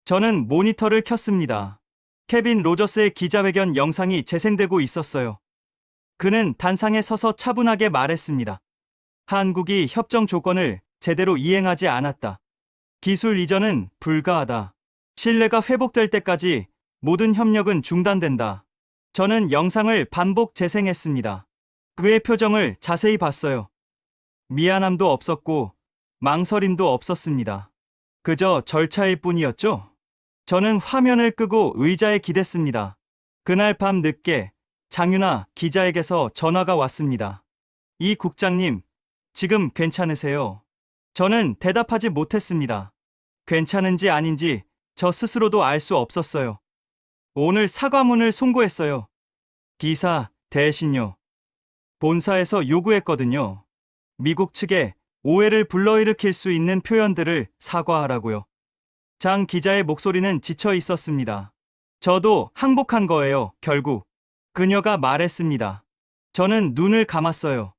저는 모니터를 켰습니다. 케빈 로저스의 기자회견 영상이 재생되고 있었어요. 그는 단상에 서서 차분하게 말했습니다. 한국이 협정 조건을 제대로 이행하지 않았다. 기술 이전은 불가하다. 신뢰가 회복될 때까지 모든 협력은 중단된다. 저는 영상을 반복 재생했습니다. 그의 표정을 자세히 봤어요. 미안함도 없었고 망설임도 없었습니다. 그저 절차일 뿐이었죠? 저는 화면을 끄고 의자에 기댔습니다. 그날 밤 늦게 장윤아 기자에게서 전화가 왔습니다. 이 국장님, 지금 괜찮으세요? 저는 대답하지 못했습니다. 괜찮은지 아닌지 저 스스로도 알 수 없었어요. 오늘 사과문을 송고했어요. 기사, 대신요. 본사에서 요구했거든요. 미국 측에 오해를 불러일으킬 수 있는 표현들을 사과하라고요. 장 기자의 목소리는 지쳐 있었습니다. 저도 항복한 거예요, 결국. 그녀가 말했습니다. 저는 눈을 감았어요.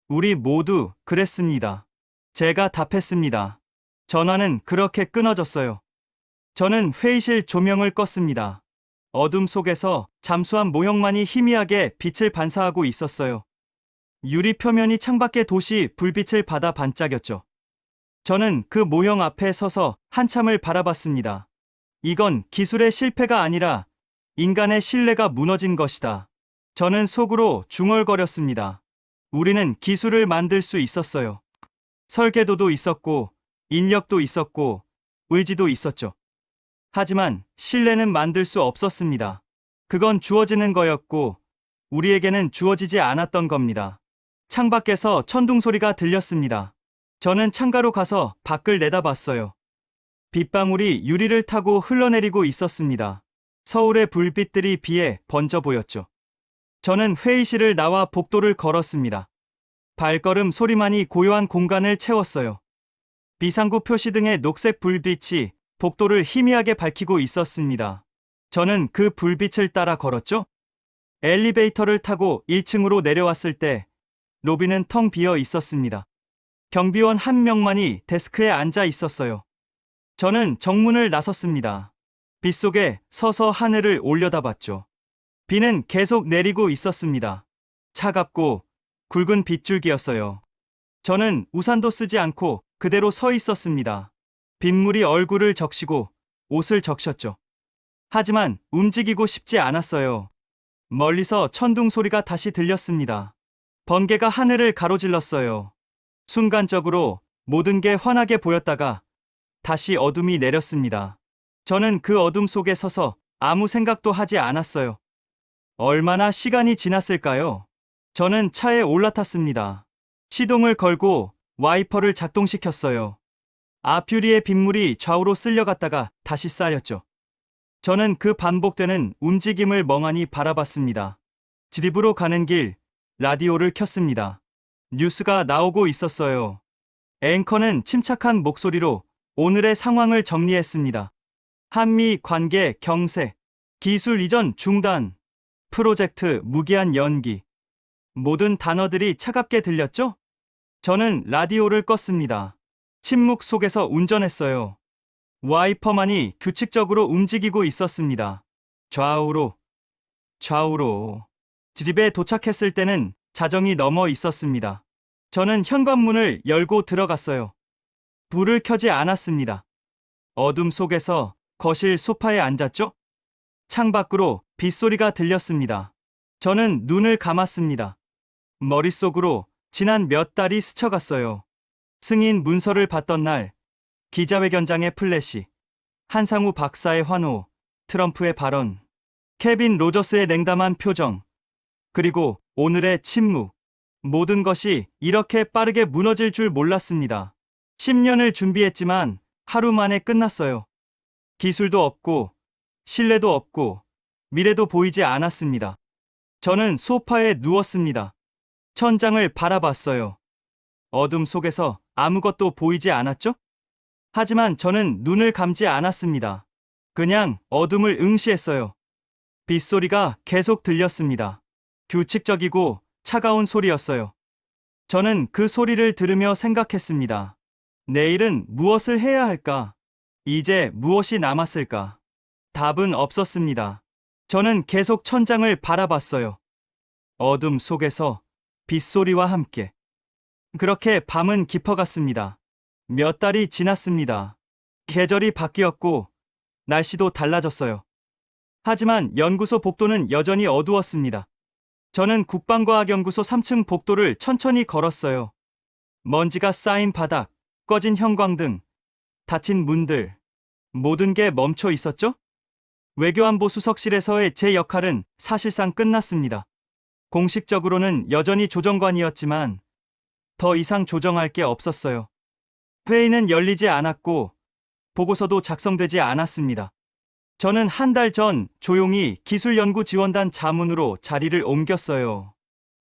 우리 모두 그랬습니다. 제가 답했습니다. 전화는 그렇게 끊어졌어요. 저는 회의실 조명을 껐습니다. 어둠 속에서 잠수한 모형만이 희미하게 빛을 반사하고 있었어요. 유리 표면이 창밖의 도시 불빛을 받아 반짝였죠. 저는 그 모형 앞에 서서 한참을 바라봤습니다. 이건 기술의 실패가 아니라 인간의 신뢰가 무너진 것이다. 저는 속으로 중얼거렸습니다. 우리는 기술을 만들 수 있었어요. 설계도도 있었고, 인력도 있었고, 의지도 있었죠. 하지만 신뢰는 만들 수 없었습니다. 그건 주어지는 거였고, 우리에게는 주어지지 않았던 겁니다. 창밖에서 천둥 소리가 들렸습니다. 저는 창가로 가서 밖을 내다봤어요. 빗방울이 유리를 타고 흘러내리고 있었습니다. 서울의 불빛들이 비에 번져 보였죠. 저는 회의실을 나와 복도를 걸었습니다. 발걸음 소리만이 고요한 공간을 채웠어요. 비상구 표시등의 녹색 불빛이 복도를 희미하게 밝히고 있었습니다. 저는 그 불빛을 따라 걸었죠. 엘리베이터를 타고 1층으로 내려왔을 때 로비는 텅 비어 있었습니다. 경비원 한 명만이 데스크에 앉아 있었어요. 저는 정문을 나섰습니다. 빗속에 서서 하늘을 올려다봤죠. 비는 계속 내리고 있었습니다. 차갑고 굵은 빗줄기였어요. 저는 우산도 쓰지 않고 그대로 서 있었습니다. 빗물이 얼굴을 적시고 옷을 적셨죠. 하지만 움직이고 싶지 않았어요. 멀리서 천둥 소리가 다시 들렸습니다. 번개가 하늘을 가로질렀어요. 순간적으로 모든 게 환하게 보였다가 다시 어둠이 내렸습니다. 저는 그 어둠 속에 서서 아무 생각도 하지 않았어요. 얼마나 시간이 지났을까요? 저는 차에 올라탔습니다. 시동을 걸고 와이퍼를 작동시켰어요. 앞유리의 빗물이 좌우로 쓸려갔다가 다시 쌓였죠. 저는 그 반복되는 움직임을 멍하니 바라봤습니다. 집으로 가는 길, 라디오를 켰습니다. 뉴스가 나오고 있었어요. 앵커는 침착한 목소리로 오늘의 상황을 정리했습니다. 한미 관계 경색, 기술 이전 중단, 프로젝트 무기한 연기. 모든 단어들이 차갑게 들렸죠? 저는 라디오를 껐습니다. 침묵 속에서 운전했어요. 와이퍼만이 규칙적으로 움직이고 있었습니다. 좌우로, 좌우로. 집에 도착했을 때는 자정이 넘어 있었습니다. 저는 현관문을 열고 들어갔어요. 불을 켜지 않았습니다. 어둠 속에서 거실 소파에 앉았죠? 창밖으로 빗소리가 들렸습니다. 저는 눈을 감았습니다. 머릿속으로 지난 몇 달이 스쳐갔어요. 승인 문서를 받던 날, 기자회견장의 플래시, 한상우 박사의 환호, 트럼프의 발언, 케빈 로저스의 냉담한 표정, 그리고 오늘의 침묵. 모든 것이 이렇게 빠르게 무너질 줄 몰랐습니다. 10년을 준비했지만 하루 만에 끝났어요. 기술도 없고, 신뢰도 없고, 미래도 보이지 않았습니다. 저는 소파에 누웠습니다. 천장을 바라봤어요. 어둠 속에서 아무것도 보이지 않았죠? 하지만 저는 눈을 감지 않았습니다. 그냥 어둠을 응시했어요. 빗소리가 계속 들렸습니다. 규칙적이고 차가운 소리였어요. 저는 그 소리를 들으며 생각했습니다. 내일은 무엇을 해야 할까? 이제 무엇이 남았을까? 답은 없었습니다. 저는 계속 천장을 바라봤어요. 어둠 속에서 빗소리와 함께. 그렇게 밤은 깊어갔습니다. 몇 달이 지났습니다. 계절이 바뀌었고 날씨도 달라졌어요. 하지만 연구소 복도는 여전히 어두웠습니다. 저는 국방과학연구소 3층 복도를 천천히 걸었어요. 먼지가 쌓인 바닥, 꺼진 형광등, 닫힌 문들, 모든 게 멈춰 있었죠? 외교안보 수석실에서의 제 역할은 사실상 끝났습니다. 공식적으로는 여전히 조정관이었지만 더 이상 조정할 게 없었어요. 회의는 열리지 않았고 보고서도 작성되지 않았습니다. 저는 한 달 전 조용히 기술연구지원단 자문으로 자리를 옮겼어요.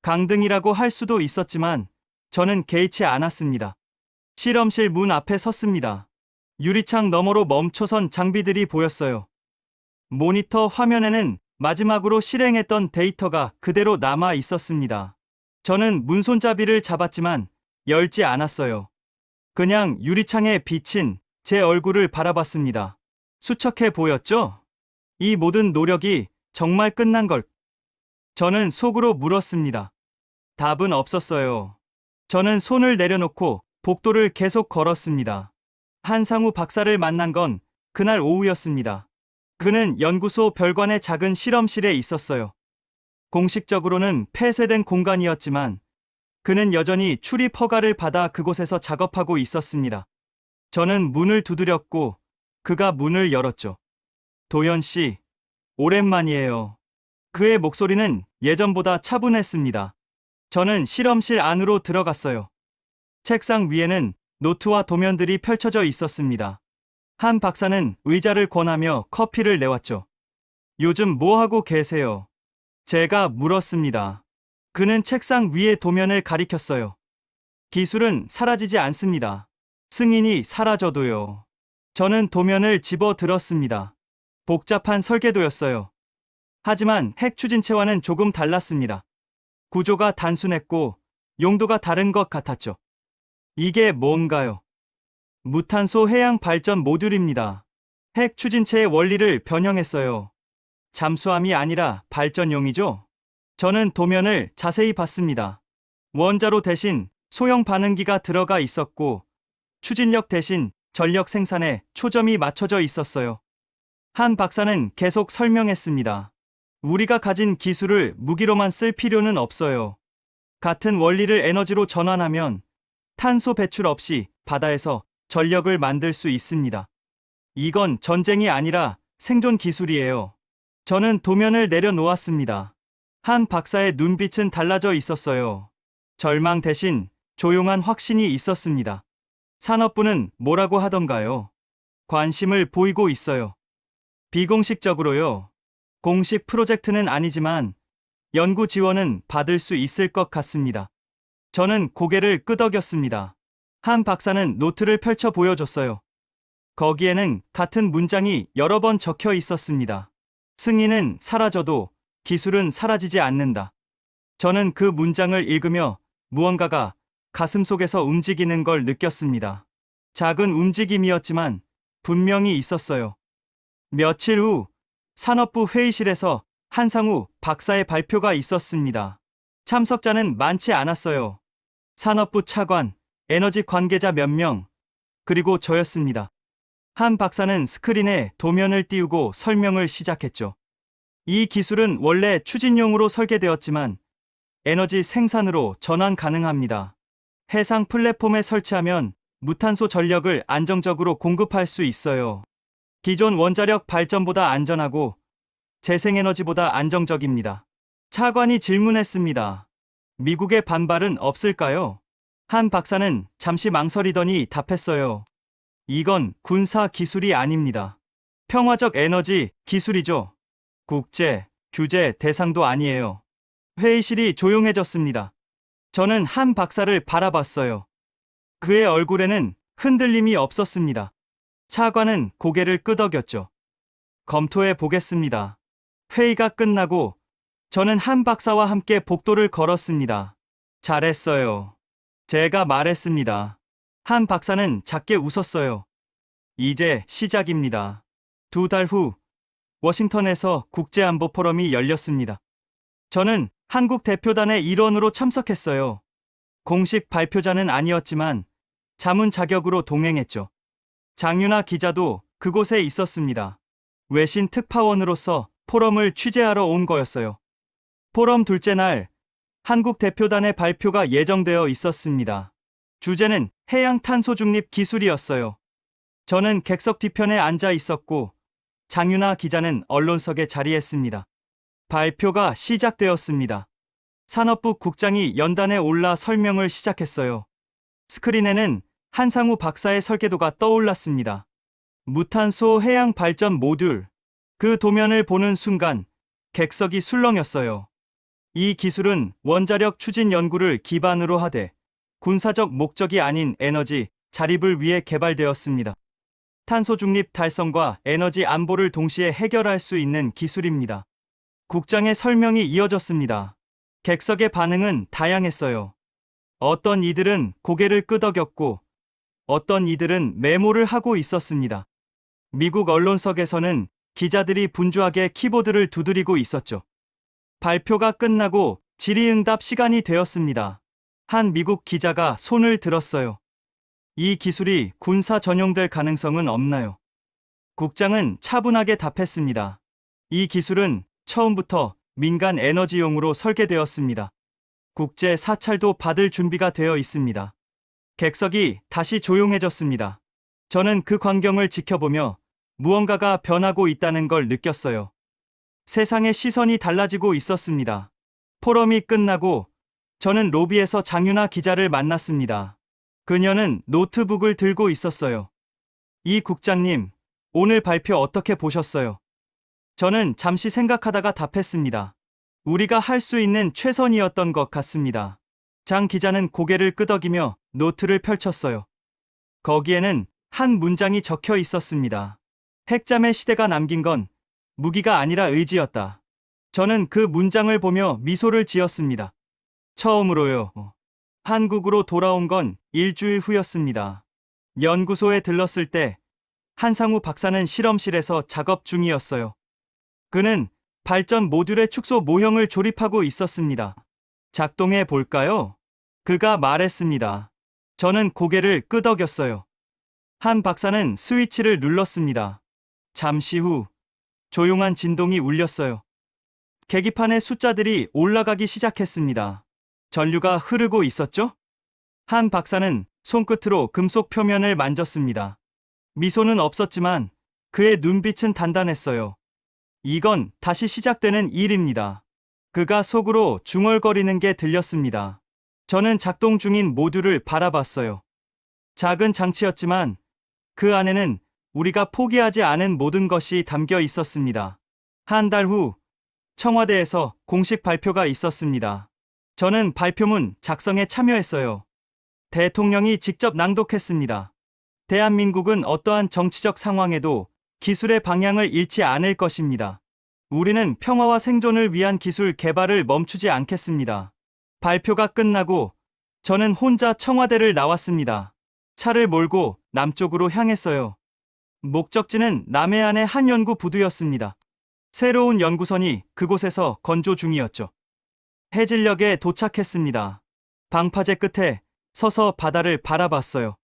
강등이라고 할 수도 있었지만 저는 개의치 않았습니다. 실험실 문 앞에 섰습니다. 유리창 너머로 멈춰선 장비들이 보였어요. 모니터 화면에는 마지막으로 실행했던 데이터가 그대로 남아 있었습니다. 저는 문손잡이를 잡았지만 열지 않았어요. 그냥 유리창에 비친 제 얼굴을 바라봤습니다. 수척해 보였죠? 이 모든 노력이 정말 끝난 걸. 저는 속으로 물었습니다. 답은 없었어요. 저는 손을 내려놓고 복도를 계속 걸었습니다. 한상우 박사를 만난 건 그날 오후였습니다. 그는 연구소 별관의 작은 실험실에 있었어요. 공식적으로는 폐쇄된 공간이었지만 그는 여전히 출입 허가를 받아 그곳에서 작업하고 있었습니다. 저는 문을 두드렸고 그가 문을 열었죠. 도연 씨, 오랜만이에요. 그의 목소리는 예전보다 차분했습니다. 저는 실험실 안으로 들어갔어요. 책상 위에는 노트와 도면들이 펼쳐져 있었습니다. 한 박사는 의자를 권하며 커피를 내왔죠. 요즘 뭐 하고 계세요? 제가 물었습니다. 그는 책상 위의 도면을 가리켰어요. 기술은 사라지지 않습니다. 승인이 사라져도요. 저는 도면을 집어 들었습니다. 복잡한 설계도였어요. 하지만 핵 추진체와는 조금 달랐습니다. 구조가 단순했고 용도가 다른 것 같았죠. 이게 뭔가요? 무탄소 해양 발전 모듈입니다. 핵 추진체의 원리를 변형했어요. 잠수함이 아니라 발전용이죠? 저는 도면을 자세히 봤습니다. 원자로 대신 소형 반응기가 들어가 있었고 추진력 대신 전력 생산에 초점이 맞춰져 있었어요. 한 박사는 계속 설명했습니다. 우리가 가진 기술을 무기로만 쓸 필요는 없어요. 같은 원리를 에너지로 전환하면 탄소 배출 없이 바다에서 전력을 만들 수 있습니다. 이건 전쟁이 아니라 생존 기술이에요. 저는 도면을 내려놓았습니다. 한 박사의 눈빛은 달라져 있었어요. 절망 대신 조용한 확신이 있었습니다. 산업부는 뭐라고 하던가요? 관심을 보이고 있어요. 비공식적으로요. 공식 프로젝트는 아니지만 연구 지원은 받을 수 있을 것 같습니다. 저는 고개를 끄덕였습니다. 한 박사는 노트를 펼쳐 보여줬어요. 거기에는 같은 문장이 여러 번 적혀 있었습니다. 승인은 사라져도 기술은 사라지지 않는다. 저는 그 문장을 읽으며 무언가가 가슴속에서 움직이는 걸 느꼈습니다. 작은 움직임이었지만 분명히 있었어요. 며칠 후 산업부 회의실에서 한상우 박사의 발표가 있었습니다. 참석자는 많지 않았어요. 산업부 차관, 에너지 관계자 몇 명, 그리고 저였습니다. 한 박사는 스크린에 도면을 띄우고 설명을 시작했죠. 이 기술은 원래 추진용으로 설계되었지만 에너지 생산으로 전환 가능합니다. 해상 플랫폼에 설치하면 무탄소 전력을 안정적으로 공급할 수 있어요. 기존 원자력 발전보다 안전하고 재생에너지보다 안정적입니다. 차관이 질문했습니다. 미국의 반발은 없을까요? 한 박사는 잠시 망설이더니 답했어요. 이건 군사 기술이 아닙니다. 평화적 에너지 기술이죠. 국제, 규제 대상도 아니에요. 회의실이 조용해졌습니다. 저는 한 박사를 바라봤어요. 그의 얼굴에는 흔들림이 없었습니다. 차관은 고개를 끄덕였죠. 검토해 보겠습니다. 회의가 끝나고 저는 한 박사와 함께 복도를 걸었습니다. 잘했어요. 제가 말했습니다. 한 박사는 작게 웃었어요. 이제 시작입니다. 2달 후 워싱턴에서 국제안보 포럼이 열렸습니다. 저는 한국 대표단의 일원으로 참석했어요. 공식 발표자는 아니었지만 자문 자격으로 동행했죠. 장윤아 기자도 그곳에 있었습니다. 외신 특파원으로서 포럼을 취재하러 온 거였어요. 포럼 둘째 날, 한국 대표단의 발표가 예정되어 있었습니다. 주제는 해양 탄소 중립 기술이었어요. 저는 객석 뒤편에 앉아 있었고 장윤아 기자는 언론석에 자리했습니다. 발표가 시작되었습니다. 산업부 국장이 연단에 올라 설명을 시작했어요. 스크린에는 한상우 박사의 설계도가 떠올랐습니다. 무탄소 해양 발전 모듈. 그 도면을 보는 순간 객석이 술렁였어요. 이 기술은 원자력 추진 연구를 기반으로 하되 군사적 목적이 아닌 에너지 자립을 위해 개발되었습니다. 탄소 중립 달성과 에너지 안보를 동시에 해결할 수 있는 기술입니다. 국장의 설명이 이어졌습니다. 객석의 반응은 다양했어요. 어떤 이들은 고개를 끄덕였고 어떤 이들은 메모를 하고 있었습니다. 미국 언론석에서는 기자들이 분주하게 키보드를 두드리고 있었죠. 발표가 끝나고 질의응답 시간이 되었습니다. 한 미국 기자가 손을 들었어요. 이 기술이 군사 전용될 가능성은 없나요? 국장은 차분하게 답했습니다. 이 기술은 처음부터 민간 에너지용으로 설계되었습니다. 국제 사찰도 받을 준비가 되어 있습니다. 객석이 다시 조용해졌습니다. 저는 그 광경을 지켜보며 무언가가 변하고 있다는 걸 느꼈어요. 세상의 시선이 달라지고 있었습니다. 포럼이 끝나고 저는 로비에서 장윤아 기자를 만났습니다. 그녀는 노트북을 들고 있었어요. 이 국장님, 오늘 발표 어떻게 보셨어요? 저는 잠시 생각하다가 답했습니다. 우리가 할 수 있는 최선이었던 것 같습니다. 장 기자는 고개를 끄덕이며 노트를 펼쳤어요. 거기에는 한 문장이 적혀 있었습니다. 핵잠의 시대가 남긴 건 무기가 아니라 의지였다. 저는 그 문장을 보며 미소를 지었습니다. 처음으로요. 한국으로 돌아온 건 일주일 후였습니다. 연구소에 들렀을 때 한상우 박사는 실험실에서 작업 중이었어요. 그는 발전 모듈의 축소 모형을 조립하고 있었습니다. 작동해 볼까요? 그가 말했습니다. 저는 고개를 끄덕였어요. 한 박사는 스위치를 눌렀습니다. 잠시 후 조용한 진동이 울렸어요. 계기판의 숫자들이 올라가기 시작했습니다. 전류가 흐르고 있었죠? 한 박사는 손끝으로 금속 표면을 만졌습니다. 미소는 없었지만 그의 눈빛은 단단했어요. 이건 다시 시작되는 일입니다. 그가 속으로 중얼거리는 게 들렸습니다. 저는 작동 중인 모듈을 바라봤어요. 작은 장치였지만 그 안에는 우리가 포기하지 않은 모든 것이 담겨 있었습니다. 한 달 후 청와대에서 공식 발표가 있었습니다. 저는 발표문 작성에 참여했어요. 대통령이 직접 낭독했습니다. 대한민국은 어떠한 정치적 상황에도 기술의 방향을 잃지 않을 것입니다. 우리는 평화와 생존을 위한 기술 개발을 멈추지 않겠습니다. 발표가 끝나고 저는 혼자 청와대를 나왔습니다. 차를 몰고 남쪽으로 향했어요. 목적지는 남해안의 한 연구 부두였습니다. 새로운 연구선이 그곳에서 건조 중이었죠. 해질녘에 도착했습니다. 방파제 끝에 서서 바다를 바라봤어요.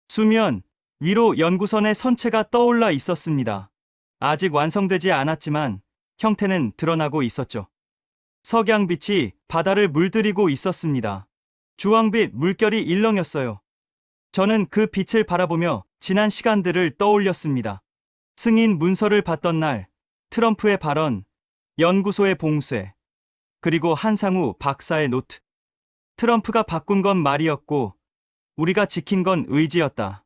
수면 위로 연구선의 선체가 떠올라 있었습니다. 아직 완성되지 않았지만 형태는 드러나고 있었죠. 석양빛이 바다를 물들이고 있었습니다. 주황빛 물결이 일렁였어요. 저는 그 빛을 바라보며 지난 시간들을 떠올렸습니다. 승인 문서를 받던 날, 트럼프의 발언, 연구소의 봉쇄, 그리고 한상우 박사의 노트. 트럼프가 바꾼 건 말이었고 우리가 지킨 건 의지였다.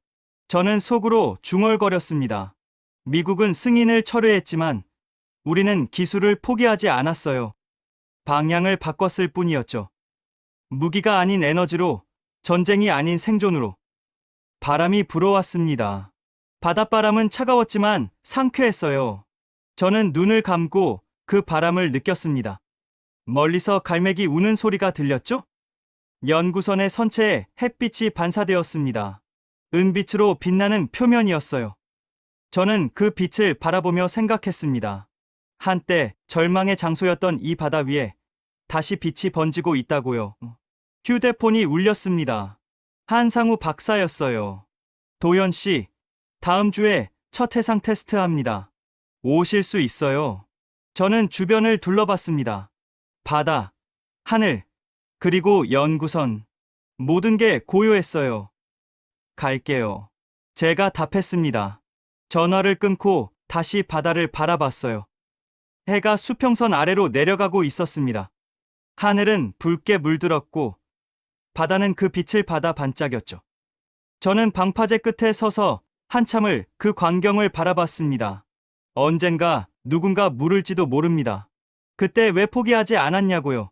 저는 속으로 중얼거렸습니다. 미국은 승인을 철회했지만 우리는 기술을 포기하지 않았어요. 방향을 바꿨을 뿐이었죠. 무기가 아닌 에너지로, 전쟁이 아닌 생존으로. 바람이 불어왔습니다. 바닷바람은 차가웠지만 상쾌했어요. 저는 눈을 감고 그 바람을 느꼈습니다. 멀리서 갈매기 우는 소리가 들렸죠? 연구선의 선체에 햇빛이 반사되었습니다. 은빛으로 빛나는 표면이었어요. 저는 그 빛을 바라보며 생각했습니다. 한때 절망의 장소였던 이 바다 위에 다시 빛이 번지고 있다고요. 휴대폰이 울렸습니다. 한상우 박사였어요. 도연 씨, 다음 주에 첫 해상 테스트 합니다. 오실 수 있어요. 저는 주변을 둘러봤습니다. 바다, 하늘, 그리고 연구선. 모든 게 고요했어요. 갈게요. 제가 답했습니다. 전화를 끊고 다시 바다를 바라봤어요. 해가 수평선 아래로 내려가고 있었습니다. 하늘은 붉게 물들었고 바다는 그 빛을 받아 반짝였죠. 저는 방파제 끝에 서서 한참을 그 광경을 바라봤습니다. 언젠가 누군가 물을지도 모릅니다. 그때 왜 포기하지 않았냐고요.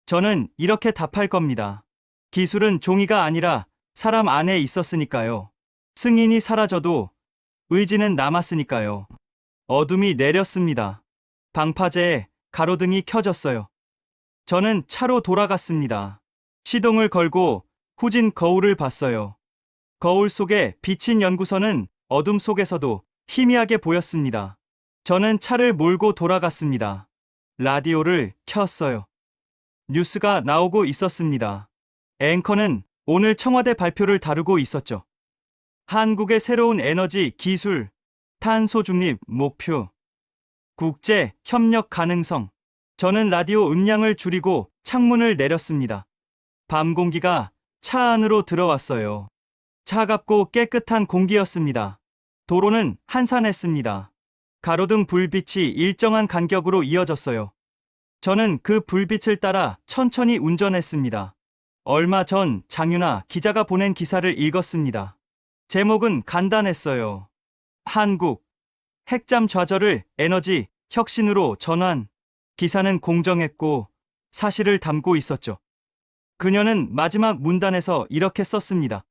저는 이렇게 답할 겁니다. 기술은 종이가 아니라 사람 안에 있었으니까요. 승인이 사라져도 의지는 남았으니까요. 어둠이 내렸습니다. 방파제에 가로등이 켜졌어요. 저는 차로 돌아갔습니다. 시동을 걸고 후진 거울을 봤어요. 거울 속에 비친 연구선은 어둠 속에서도 희미하게 보였습니다. 저는 차를 몰고 돌아갔습니다. 라디오를 켰어요. 뉴스가 나오고 있었습니다. 앵커는 오늘 청와대 발표를 다루고 있었죠. 한국의 새로운 에너지 기술, 탄소 중립 목표, 국제 협력 가능성. 저는 라디오 음량을 줄이고 창문을 내렸습니다. 밤 공기가 차 안으로 들어왔어요. 차갑고 깨끗한 공기였습니다. 도로는 한산했습니다. 가로등 불빛이 일정한 간격으로 이어졌어요. 저는 그 불빛을 따라 천천히 운전했습니다. 얼마 전 장윤아 기자가 보낸 기사를 읽었습니다. 제목은 간단했어요. 한국, 핵잠 좌절을 에너지 혁신으로 전환. 기사는 공정했고 사실을 담고 있었죠. 그녀는 마지막 문단에서 이렇게 썼습니다.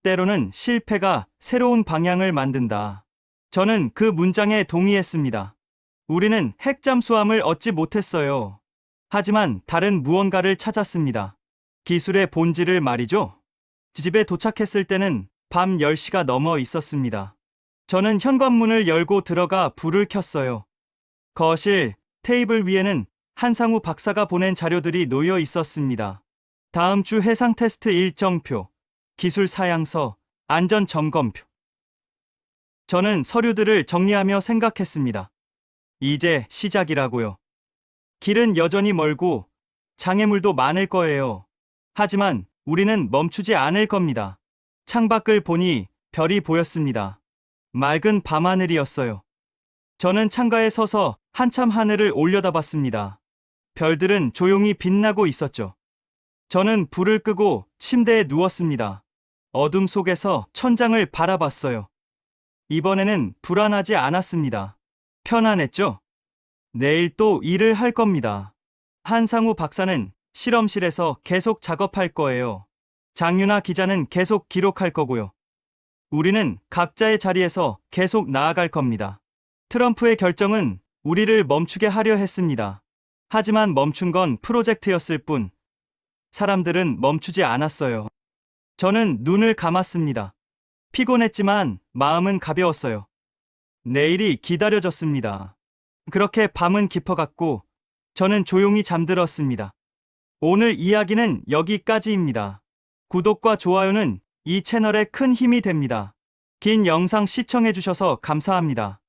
때로는 실패가 새로운 방향을 만든다. 저는 그 문장에 동의했습니다. 우리는 핵잠수함을 얻지 못했어요. 하지만 다른 무언가를 찾았습니다. 기술의 본질을 말이죠. 집에 도착했을 때는 밤 10시가 넘어 있었습니다. 저는 현관문을 열고 들어가 불을 켰어요. 거실, 테이블 위에는 한상우 박사가 보낸 자료들이 놓여 있었습니다. 다음 주 해상 테스트 일정표, 기술 사양서, 안전 점검표. 저는 서류들을 정리하며 생각했습니다. 이제 시작이라고요. 길은 여전히 멀고 장애물도 많을 거예요. 하지만 우리는 멈추지 않을 겁니다. 창밖을 보니 별이 보였습니다. 맑은 밤하늘이었어요. 저는 창가에 서서 한참 하늘을 올려다봤습니다. 별들은 조용히 빛나고 있었죠. 저는 불을 끄고 침대에 누웠습니다. 어둠 속에서 천장을 바라봤어요. 이번에는 불안하지 않았습니다. 편안했죠? 내일 또 일을 할 겁니다. 한상우 박사는 실험실에서 계속 작업할 거예요. 장윤아 기자는 계속 기록할 거고요. 우리는 각자의 자리에서 계속 나아갈 겁니다. 트럼프의 결정은 우리를 멈추게 하려 했습니다. 하지만 멈춘 건 프로젝트였을 뿐, 사람들은 멈추지 않았어요. 저는 눈을 감았습니다. 피곤했지만 마음은 가벼웠어요. 내일이 기다려졌습니다. 그렇게 밤은 깊어갔고 저는 조용히 잠들었습니다. 오늘 이야기는 여기까지입니다. 구독과 좋아요는 이 채널에 큰 힘이 됩니다. 긴 영상 시청해주셔서 감사합니다.